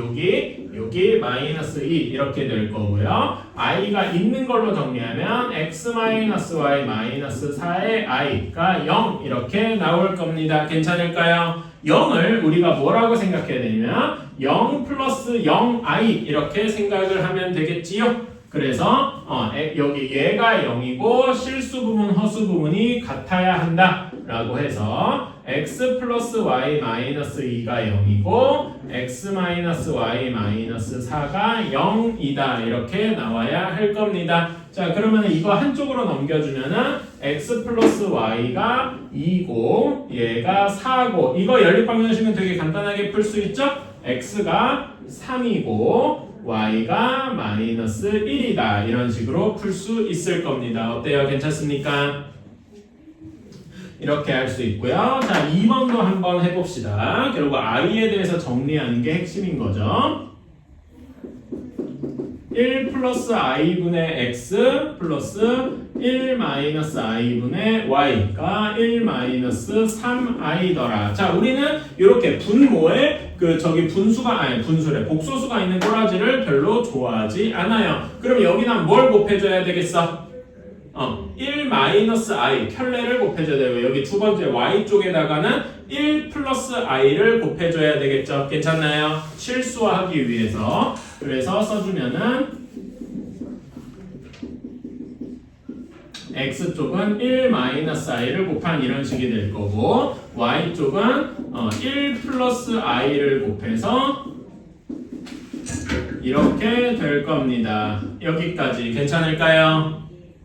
여기 마이너스 2 이렇게 될 거고요. i가 있는 걸로 정리하면 x 마이너스 y 마이너스 4의 i가 0 이렇게 나올 겁니다. 괜찮을까요? 0을 우리가 뭐라고 생각해야 되냐면 0 플러스 0i 이렇게 생각을 하면 되겠지요. 그래서 여기 얘가 0이고 실수 부분 허수 부분이 같아야 한다 라고 해서 x 플러스 y 마이너스 2가 0이고 x 마이너스 y 마이너스 4가 0이다 이렇게 나와야 할 겁니다. 자 그러면 이거 한쪽으로 넘겨주면은 x 플러스 y가 2고 얘가 4고 이거 연립방정식은 되게 간단하게 풀 수 있죠? x가 3이고 y가 마이너스 1이다 이런 식으로 풀 수 있을 겁니다. 어때요? 괜찮습니까? 이렇게 할 수 있고요. 자 2번도 한번 해봅시다. 결국 i에 대해서 정리하는 게 핵심인 거죠. 1 플러스 i분의 x 플러스 1 마이너스 i분의 y가 1 마이너스 3i더라. 자, 우리는 이렇게 분모에 저기 분수래. 복소수가 있는 꼬라지를 별로 좋아하지 않아요. 그럼 여기다 뭘 곱해줘야 되겠어? 1 마이너스 i 켤레를 곱해줘야 돼요. 여기 두 번째 y 쪽에다가는 1 플러스 i를 곱해줘야 되겠죠. 괜찮나요? 실수하기 위해서. 그래서 써주면은 x쪽은 1 마이너스 i를 곱한 이런 식이 될 거고 y쪽은 1 플러스 i를 곱해서 이렇게 될 겁니다. 여기까지 괜찮을까요?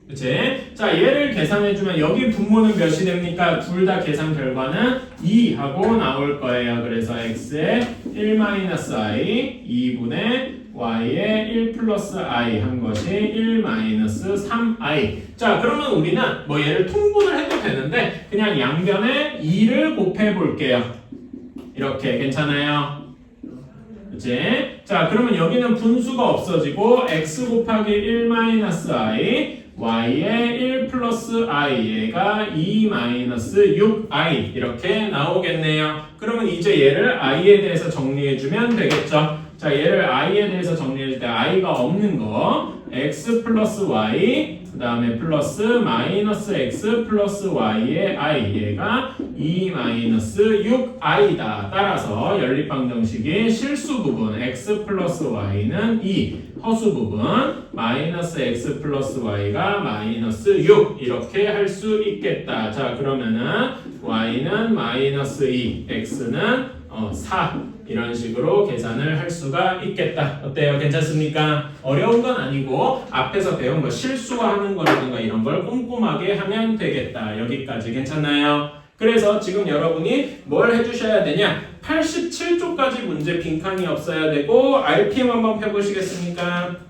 그치? 자, 얘를 계산해주면 여기 분모는 몇이 됩니까? 둘 다 계산 결과는 2하고 나올 거예요. 그래서 x의 1-i, 2분의 y의 1 플러스 i 한 것이 1 마이너스 3i. 자, 그러면 우리는 뭐 얘를 통분을 해도 되는데 그냥 양변에 2를 곱해 볼게요. 이렇게 괜찮아요? 그치? 자, 그러면 여기는 분수가 없어지고 x 곱하기 1 마이너스 i y의 1 플러스 i 얘가 2 마이너스 6i 이렇게 나오겠네요. 그러면 이제 얘를 i에 대해서 정리해주면 되겠죠. 자, 얘를 i에 대해서 정리해줄 때 i가 없는 거 x 플러스 y 그 다음에 플러스 마이너스 x 플러스 y의 i 얘가 2 마이너스 6i다. 따라서 연립방정식의 실수 부분 x 플러스 y는 2 허수 부분 마이너스 x 플러스 y가 마이너스 6 이렇게 할 수 있겠다. 자, 그러면은 y는 마이너스 2 x는 4 이런 식으로 계산을 할 수가 있겠다. 어때요? 괜찮습니까? 어려운 건 아니고 앞에서 배운 거 실수하는 거라든가 이런 걸 꼼꼼하게 하면 되겠다. 여기까지 괜찮나요? 그래서 지금 여러분이 뭘 해주셔야 되냐? 87쪽까지 문제 빈칸이 없어야 되고 RPM 한번 펴보시겠습니까?